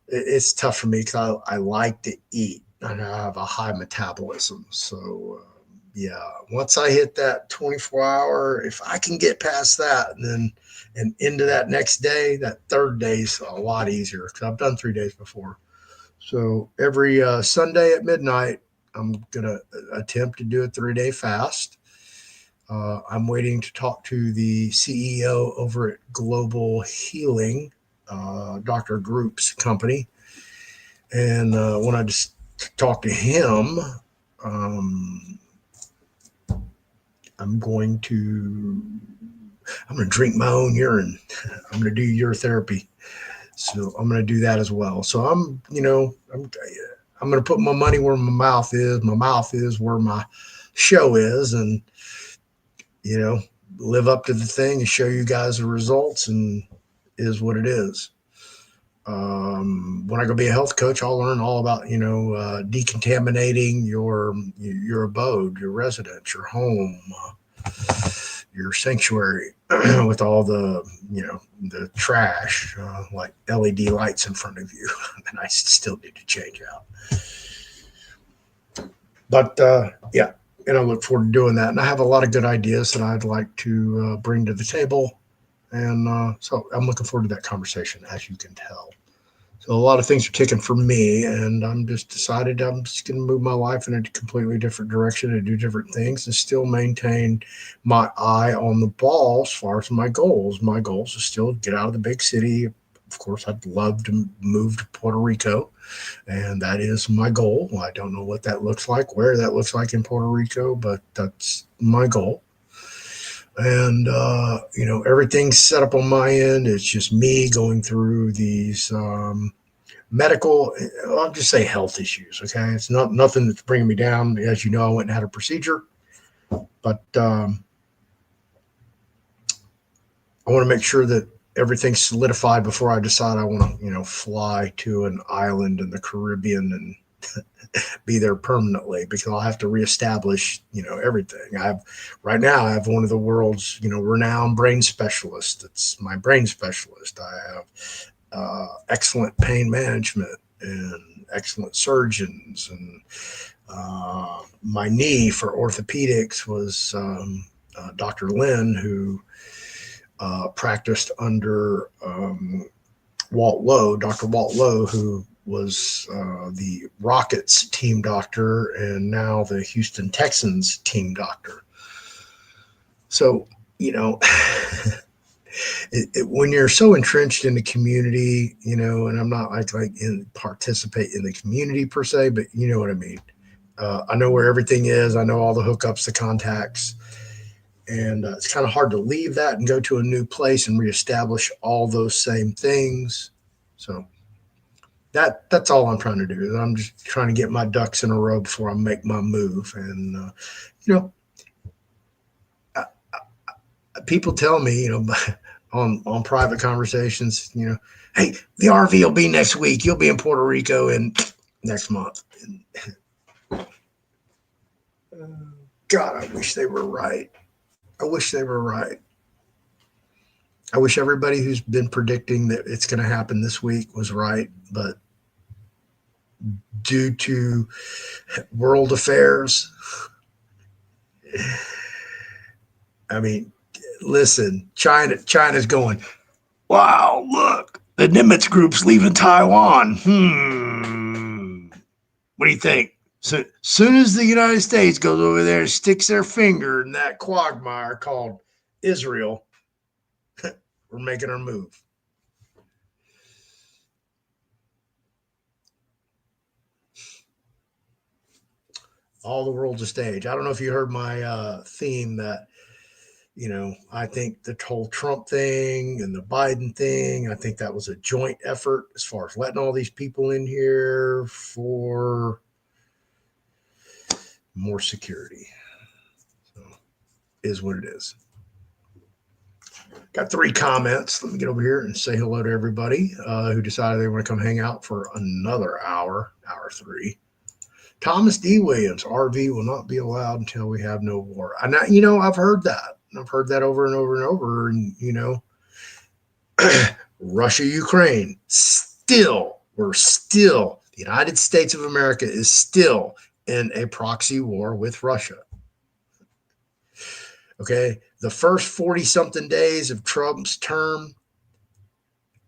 Speaker 1: it's tough for me because I like to eat and I have a high metabolism. So, yeah, once I hit that 24-hour, if I can get past that and into that next day, that third day is a lot easier because I've done 3 days before. So every Sunday at midnight, I'm going to attempt to do a 3-day fast. I'm waiting to talk to the CEO over at Global Healing, Dr. Group's company. And when I just talk to him, um, I'm going to drink my own urine. I'm going to do urotherapy. So I'm going to do that as well. So I'm going to put my money where my mouth is. My mouth is where my show is, and you know, live up to the thing and show you guys the results, and is what it is. When I go be a health coach, I'll learn all about decontaminating your abode, your residence, your home, your sanctuary with all the trash like LED lights in front of you that I still need to change out. But yeah, and I look forward to doing that. And I have a lot of good ideas that I'd like to bring to the table. And so I'm looking forward to that conversation, as you can tell. So a lot of things are ticking for me, and I'm just decided I'm just going to move my life in a completely different direction and do different things and still maintain my eye on the ball as far as my goals. My goals is still get out of the big city. Of course, I'd love to move to Puerto Rico, and that is my goal. I don't know what that looks like, where that looks like in Puerto Rico, but that's my goal. And everything's set up on my end. It's just me going through these medical, I'll just say health issues. Okay, it's not nothing that's bringing me down. As you know, I went and had a procedure, but I want to make sure that everything's solidified before I decide I want to fly to an island in the Caribbean and be there permanently, because I'll have to reestablish, everything. Right now I have one of the world's, renowned brain specialists. It's my brain specialist. I have excellent pain management and excellent surgeons. And my knee for orthopedics was Dr. Lynn, who practiced under Walt Lowe, Dr. Walt Lowe, who was the Rockets team doctor and now the Houston Texans team doctor. So, when you're so entrenched in the community, and I'm not like participate in the community per se, but you know what I mean. I know where everything is. I know all the hookups, the contacts, and it's kind of hard to leave that and go to a new place and reestablish all those same things. So that's all I'm trying to do. I'm just trying to get my ducks in a row before I make my move. And you know, people tell me, on private conversations, hey, the RV will be next week. You'll be in Puerto Rico in next month. God, I wish they were right. I wish they were right. I wish everybody who's been predicting that it's going to happen this week was right, but due to world affairs, I mean, listen, China's going, wow, look, the Nimitz group's leaving Taiwan. What do you think? So soon as the United States goes over there and sticks their finger in that quagmire called Israel, we're making our move. All the world's a stage. I don't know if you heard my theme that, I think the whole Trump thing and the Biden thing, I think that was a joint effort as far as letting all these people in here for more security. So, is what it is. Got 3 comments. Let me get over here and say hello to everybody who decided they want to come hang out for another hour 3. Thomas D. Williams, RV will not be allowed until we have no war. And I've heard that. I've heard that over and over and over. And, Russia, Ukraine, the United States of America is still in a proxy war with Russia. Okay. The first 40 something days of Trump's term,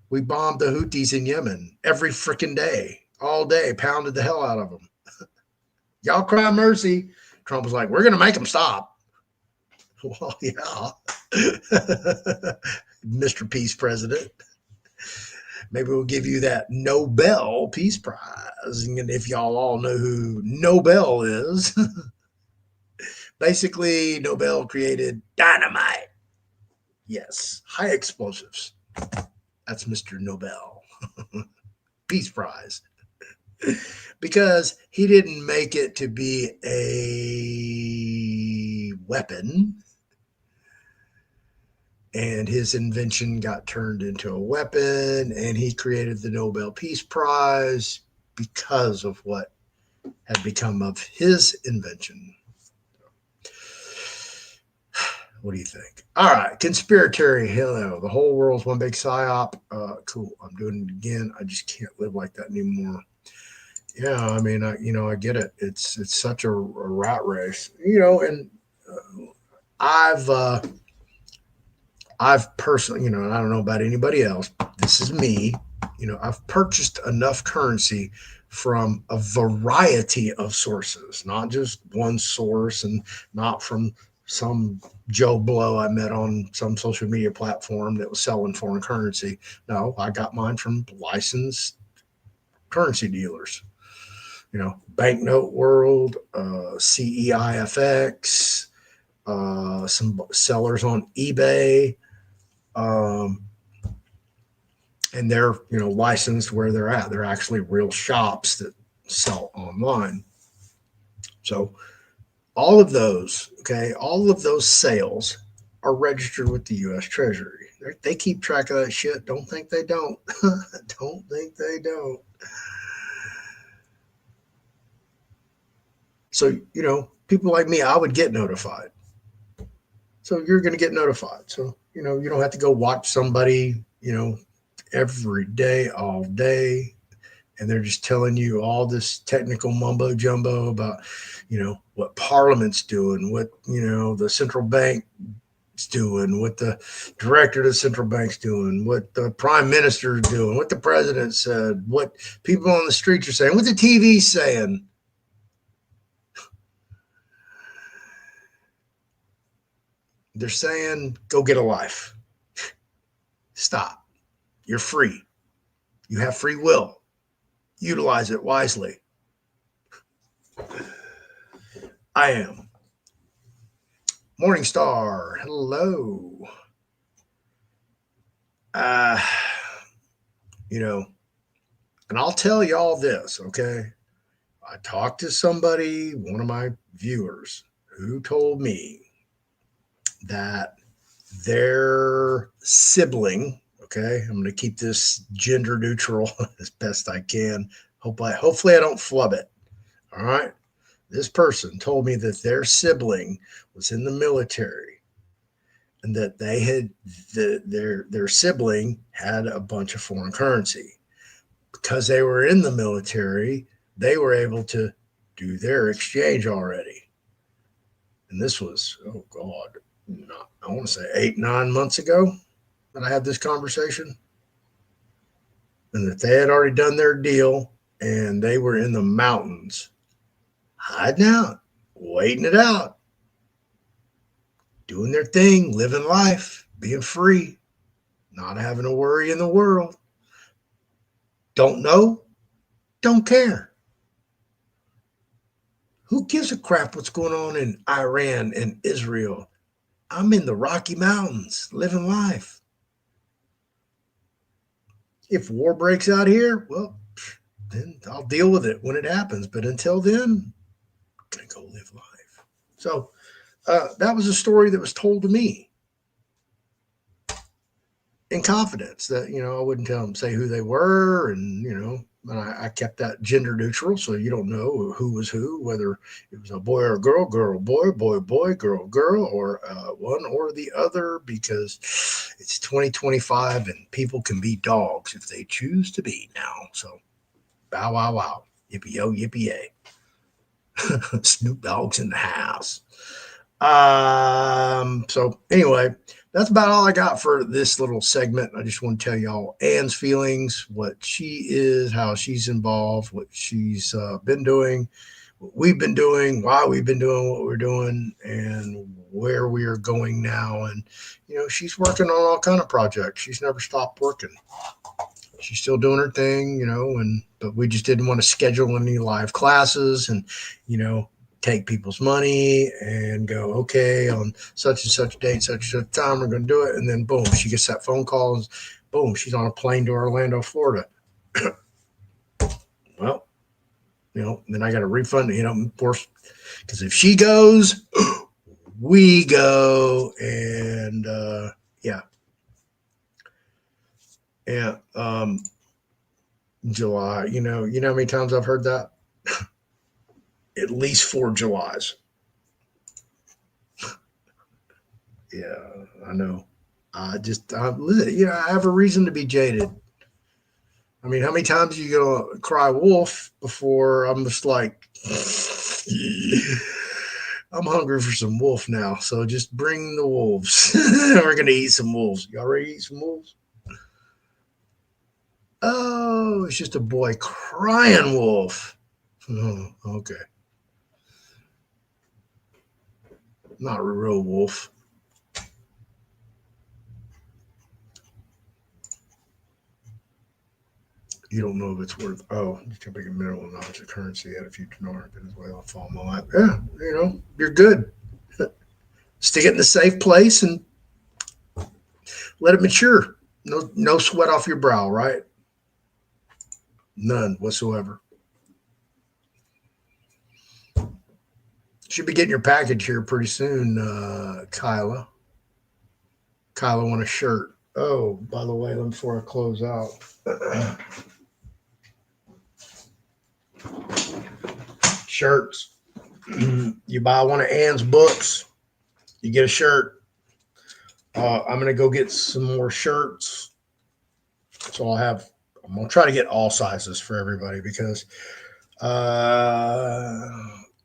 Speaker 1: we bombed the Houthis in Yemen every freaking day, all day, pounded the hell out of them. Y'all cry mercy. Trump was like, we're going to make them stop. Well, yeah. Mr. Peace President. Maybe we'll give you that Nobel Peace Prize. And if y'all all know who Nobel is, basically Nobel created dynamite. Yes, high explosives. That's Mr. Nobel. Peace Prize. Because he didn't make it to be a weapon. And his invention got turned into a weapon, and he created the Nobel Peace Prize because of what had become of his invention. What do you think? All right, conspiratory. Hello, the whole world's one big psyop. Cool. I'm doing it again. I just can't live like that anymore. Yeah, I mean, I get it. It's such a rat race, and I've personally, and I don't know about anybody else. This is me. I've purchased enough currency from a variety of sources, not just one source, and not from some Joe Blow I met on some social media platform that was selling foreign currency. No, I got mine from licensed currency dealers. Banknote World, CEIFX, some sellers on eBay. And they're, licensed where they're at. They're actually real shops that sell online. So all of those sales are registered with the U.S. Treasury. They keep track of that shit. Don't think they don't. Don't think they don't. So, people like me, I would get notified. So you're going to get notified. So, you don't have to go watch somebody, every day, all day. And they're just telling you all this technical mumbo jumbo about, what Parliament's doing, what, the central bank's doing, what the director of the central bank's doing, what the prime minister's doing, what the president said, what people on the streets are saying, what the TV's saying. They're saying, go get a life. Stop. You're free. You have free will. Utilize it wisely. I am. Morningstar. Hello. And I'll tell y'all this, okay? I talked to somebody, one of my viewers, who told me that their sibling, okay, I'm going to keep this gender neutral as best I can. Hopefully I don't flub it. All right. This person told me that their sibling was in the military and that they had their sibling had a bunch of foreign currency. Because they were in the military, they were able to do their exchange already. And this was, oh God, I want to say 8, 9 months ago that I had this conversation. And that they had already done their deal and they were in the mountains, hiding out, waiting it out, doing their thing, living life, being free, not having a worry in the world. Don't know, don't care. Who gives a crap what's going on in Iran and Israel? I'm in the Rocky Mountains, living life. If war breaks out here, well, then I'll deal with it when it happens. But until then, I'm going to go live life. So that was a story that was told to me in confidence that, I wouldn't tell them, say who they were. And, and I kept that gender neutral. So you don't know who was who, whether it was a boy or a girl, boy, boy, girl, or one or the other, because it's 2025 and people can be dogs if they choose to be now. So bow, wow, wow. Yippee, yo, yippee, yay. Snoop Dogg's in the house. So anyway, that's about all I got for this little segment. I just want to tell y'all Anne's feelings, what she is, how she's involved, what she's been doing, what we've been doing, why we've been doing what we're doing, and where we are going now. And, she's working on all kind of projects. She's never stopped working. She's still doing her thing, but we just didn't want to schedule any live classes and, take people's money and go, okay, on such and such date, such and such time, we're going to do it. And then boom, she gets that phone call and boom, she's on a plane to Orlando, Florida. Well, then I got to refund, of course, because if she goes, we go. And yeah. July, you know how many times I've heard that? At least 4 Julys. Yeah, I know. I have a reason to be jaded. I mean, how many times are you gonna cry wolf before I'm just like, I'm hungry for some wolf now. So just bring the wolves. We're gonna eat some wolves. Y'all ready to eat some wolves? Oh, it's just a boy crying wolf. Oh, okay. Not a real wolf. You don't know if it's worth, just a mineral knowledge of currency at a future north, Venezuela, fall my life. Yeah, you're good. Stick it in the safe place and let it mature. No sweat off your brow, right? None whatsoever. Should be getting your package here pretty soon, Kyla. Kyla want a shirt. Oh, by the way, before I close out. Shirts. You buy one of Anne's books, you get a shirt. I'm going to go get some more shirts. So I'm going to try to get all sizes for everybody because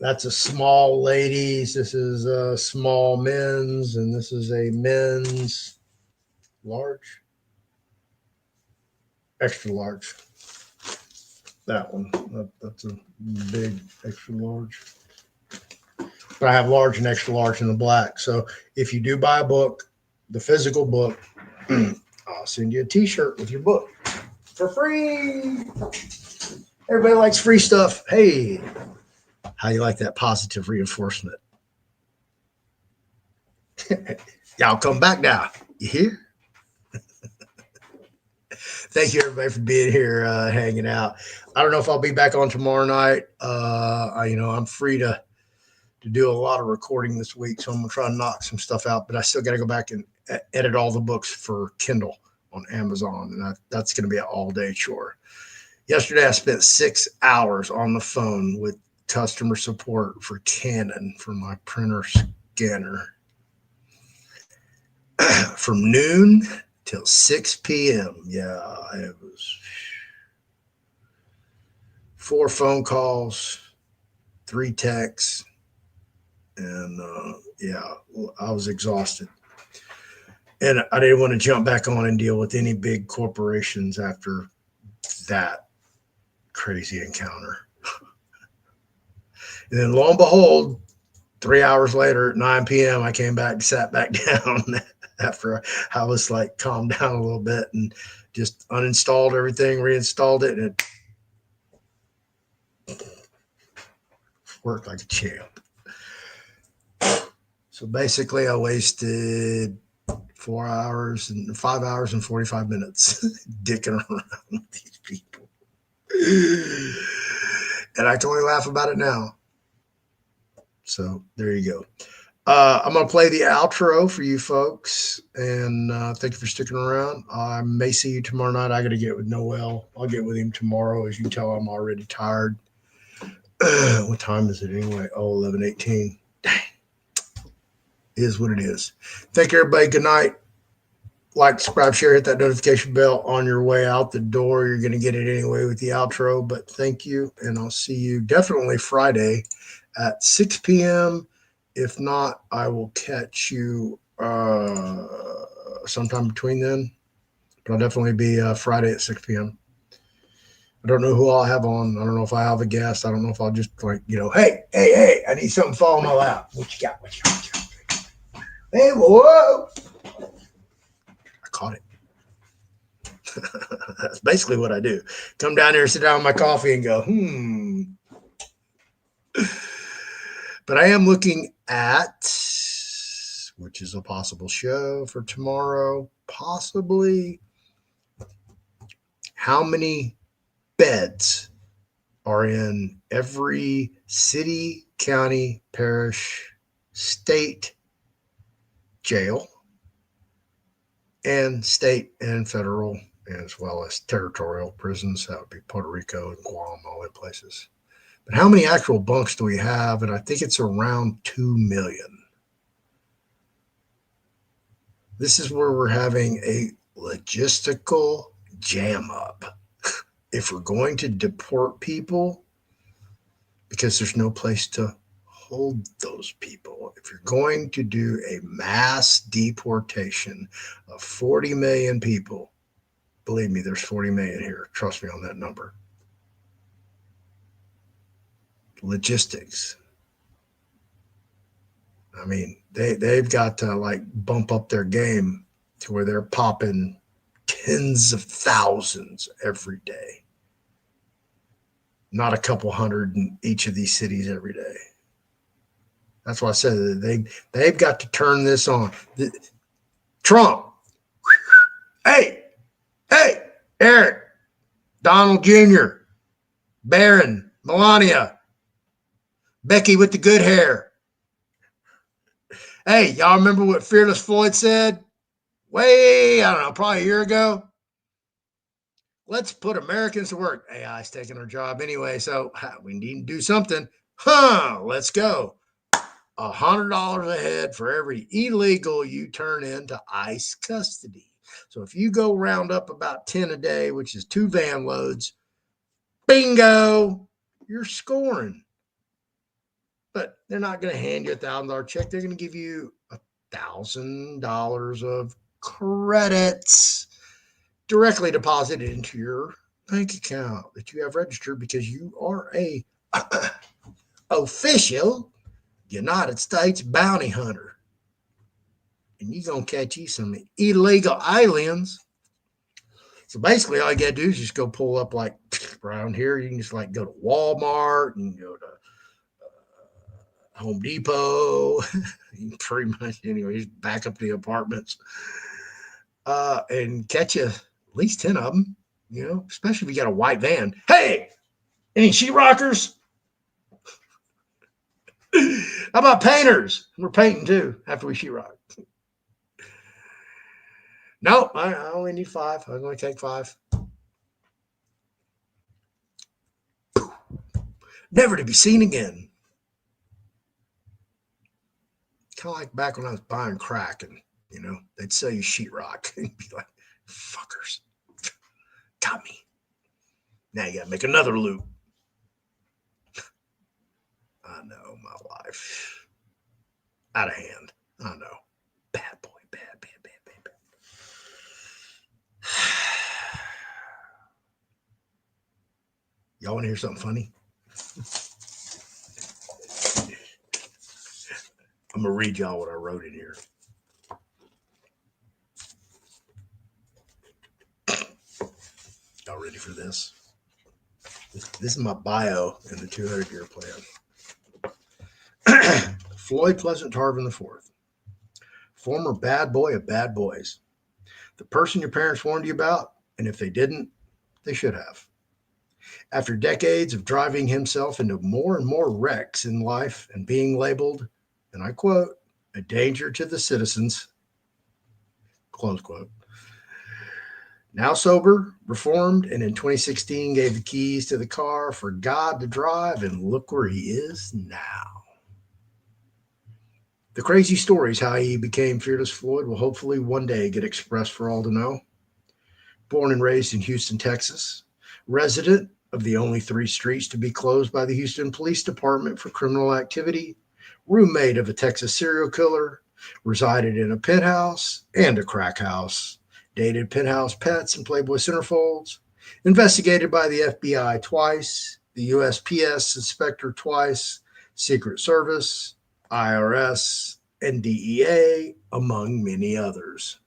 Speaker 1: that's a small ladies. This is a small men's, and this is a men's large, extra large. That one, that's a big extra large. But I have large and extra large in the black. So if you do buy a book, the physical book, I'll send you a t-shirt with your book for free. Everybody likes free stuff. Hey, how you like that positive reinforcement? Y'all come back now. You hear? Thank you, everybody, for being here, hanging out. I don't know if I'll be back on tomorrow night. I'm free to do a lot of recording this week, so I'm gonna try to knock some stuff out. But I still got to go back and edit all the books for Kindle on Amazon, and that's going to be an all-day chore. Yesterday, I spent 6 hours on the phone with customer support for Canon for my printer scanner from noon till 6 p.m. Yeah, it was 4 phone calls, 3 texts, And yeah, I was exhausted. And I didn't want to jump back on and deal with any big corporations after that crazy encounter. And then lo and behold, 3 hours later at 9 p.m., I came back, sat back down after I was like calmed down a little bit and just uninstalled everything, reinstalled it, and it worked like a champ. So basically, I wasted 4 hours and 5 hours and 45 minutes dicking around with these people. And I can only laugh about it now. So there you go. I'm going to play the outro for you folks. And thank you for sticking around. I may see you tomorrow night. I got to get with Noel. I'll get with him tomorrow. As you can tell, I'm already tired. What time is it anyway? Oh, 11:18. Dang. It is what it is. Thank you, everybody. Good night. Like, subscribe, share, hit that notification bell on your way out the door. You're going to get it anyway with the outro. But thank you. And I'll see you definitely Friday at 6 p.m. If not, I will catch you sometime between then. But I'll definitely be Friday at 6 p.m. I don't know who I'll have on. I don't know if I have a guest. I don't know if I'll just like, hey, I need something falling my lap. What you got? What you got? Hey, whoa. I caught it. That's basically what I do. Come down here, sit down with my coffee and go, But I am looking at, which is a possible show for tomorrow, possibly how many beds are in every city, county, parish, state jail, and state and federal, as well as territorial prisons. That would be Puerto Rico and Guam, all the places. But how many actual bunks do we have? And I think it's around 2 million. This is where we're having a logistical jam up. If we're going to deport people, because there's no place to hold those people. If you're going to do a mass deportation of 40 million people, believe me, there's 40 million here. Trust me on that number. Logistics. I mean, they've got to like bump up their game to where they're popping tens of thousands every day. Not a couple hundred in each of these cities every day. That's why I said that they've got to turn this on. Trump. Hey, Eric, Donald Jr., Barron, Melania, Becky with the good hair. Hey, y'all remember what Fearless Floyd said? I don't know, probably a year ago. Let's put Americans to work. AI's taking our job anyway, so we need to do something. Let's go. $100 a head for every illegal you turn into ICE custody. So if you go round up about 10 a day, which is 2 van loads, bingo, you're scoring. But they're not going to hand you $1,000 check. They're going to give you $1,000 of credits directly deposited into your bank account that you have registered because you are a official United States bounty hunter. And you're going to catch you some illegal aliens. So basically, all you got to do is just go pull up like around here. You can just like go to Walmart and go to Home Depot. You can pretty much, just back up the apartments and catch you at least 10 of them, especially if you got a white van. Hey, any sheetrockers? How about painters? We're painting too after we sheetrock. No, I only need 5. I'm going to take 5. Never to be seen again. Kind of like back when I was buying crack and, they'd sell you sheetrock. And you'd be like, fuckers, got me. Now you got to make another loop. I know, my life. Out of hand. I know. Bad boy. Bad. Y'all want to hear something funny? I'm going to read y'all what I wrote in here. Y'all ready for this? This is my bio in the 200-year plan. Floyd Pleasant Tarvin IV, former bad boy of bad boys. The person your parents warned you about, and if they didn't, they should have. After decades of driving himself into more and more wrecks in life and being labeled, and I quote, a danger to the citizens, close quote. Now sober, reformed, and in 2016 gave the keys to the car for God to drive, and look where he is now. The crazy stories how he became Fearless Floyd will hopefully one day get expressed for all to know. Born and raised in Houston, Texas, resident of the only 3 streets to be closed by the Houston Police Department for criminal activity, roommate of a Texas serial killer, resided in a penthouse and a crack house, dated penthouse pets and Playboy centerfolds, investigated by the FBI twice, the USPS inspector twice, Secret Service, IRS, and DEA, among many others.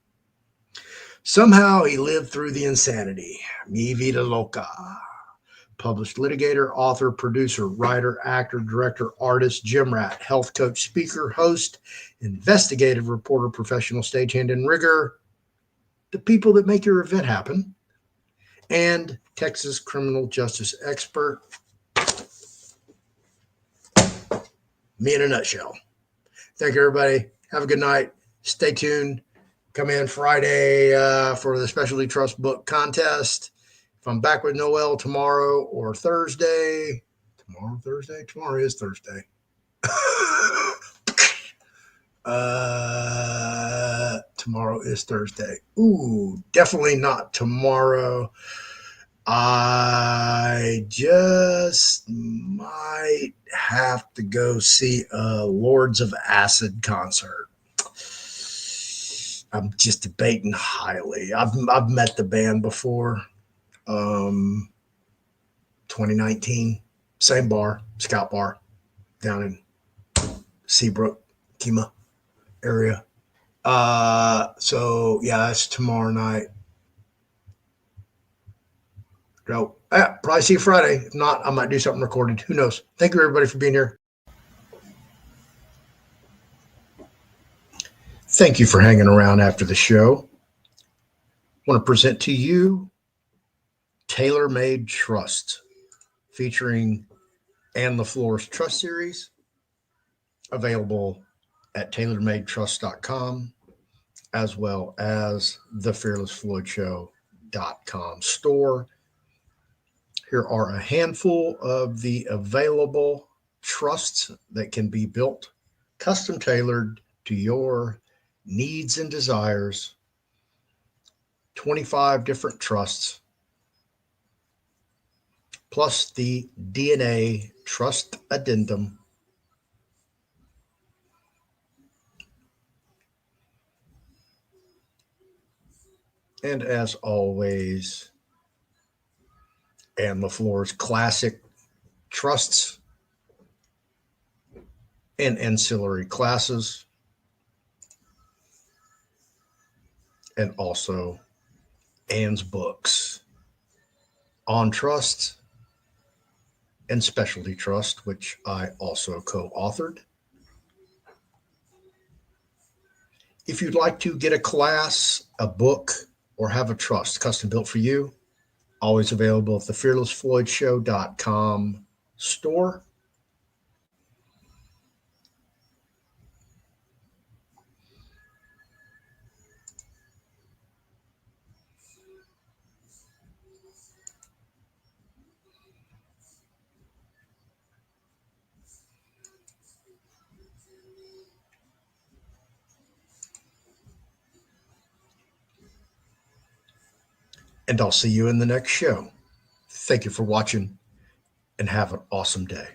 Speaker 1: Somehow he lived through the insanity. Mi vida loca. Published litigator, author, producer, writer, actor, director, artist, gym rat, health coach, speaker, host, investigative reporter, professional stagehand and rigger, the people that make your event happen, and Texas criminal justice expert. Me in a nutshell. Thank you, everybody. Have a good night. Stay tuned. Come in Friday for the Specialty Trust Book Contest. If I'm back with Noel tomorrow or Thursday, tomorrow is Thursday. Tomorrow is Thursday. Ooh, definitely not tomorrow. I just might have to go see a Lords of Acid concert. I'm just debating highly. I've met the band before. 2019, same bar, Scout Bar, down in Seabrook, Kemah area. So yeah, that's tomorrow night. So yeah, probably see you Friday. If not, I might do something recorded. Who knows? Thank you, everybody, for being here. Thank you for hanging around after the show. I want to present to you Tailor Made Trust, featuring LeFlore's Trust Series, available at tailormadetrust.com, as well as thefearlessfloydshow.com store. Here are a handful of the available trusts that can be built, custom tailored to your needs and desires. 25 different trusts, plus the DNA Trust Addendum. And as always, LeFlore's classic trusts and ancillary classes, and also Anne's books on trusts and specialty trust, which I also co-authored. If you'd like to get a class, a book, or have a trust custom built for you, always available at the fearlessfloydshow.com store. And I'll see you in the next show. Thank you for watching and have an awesome day.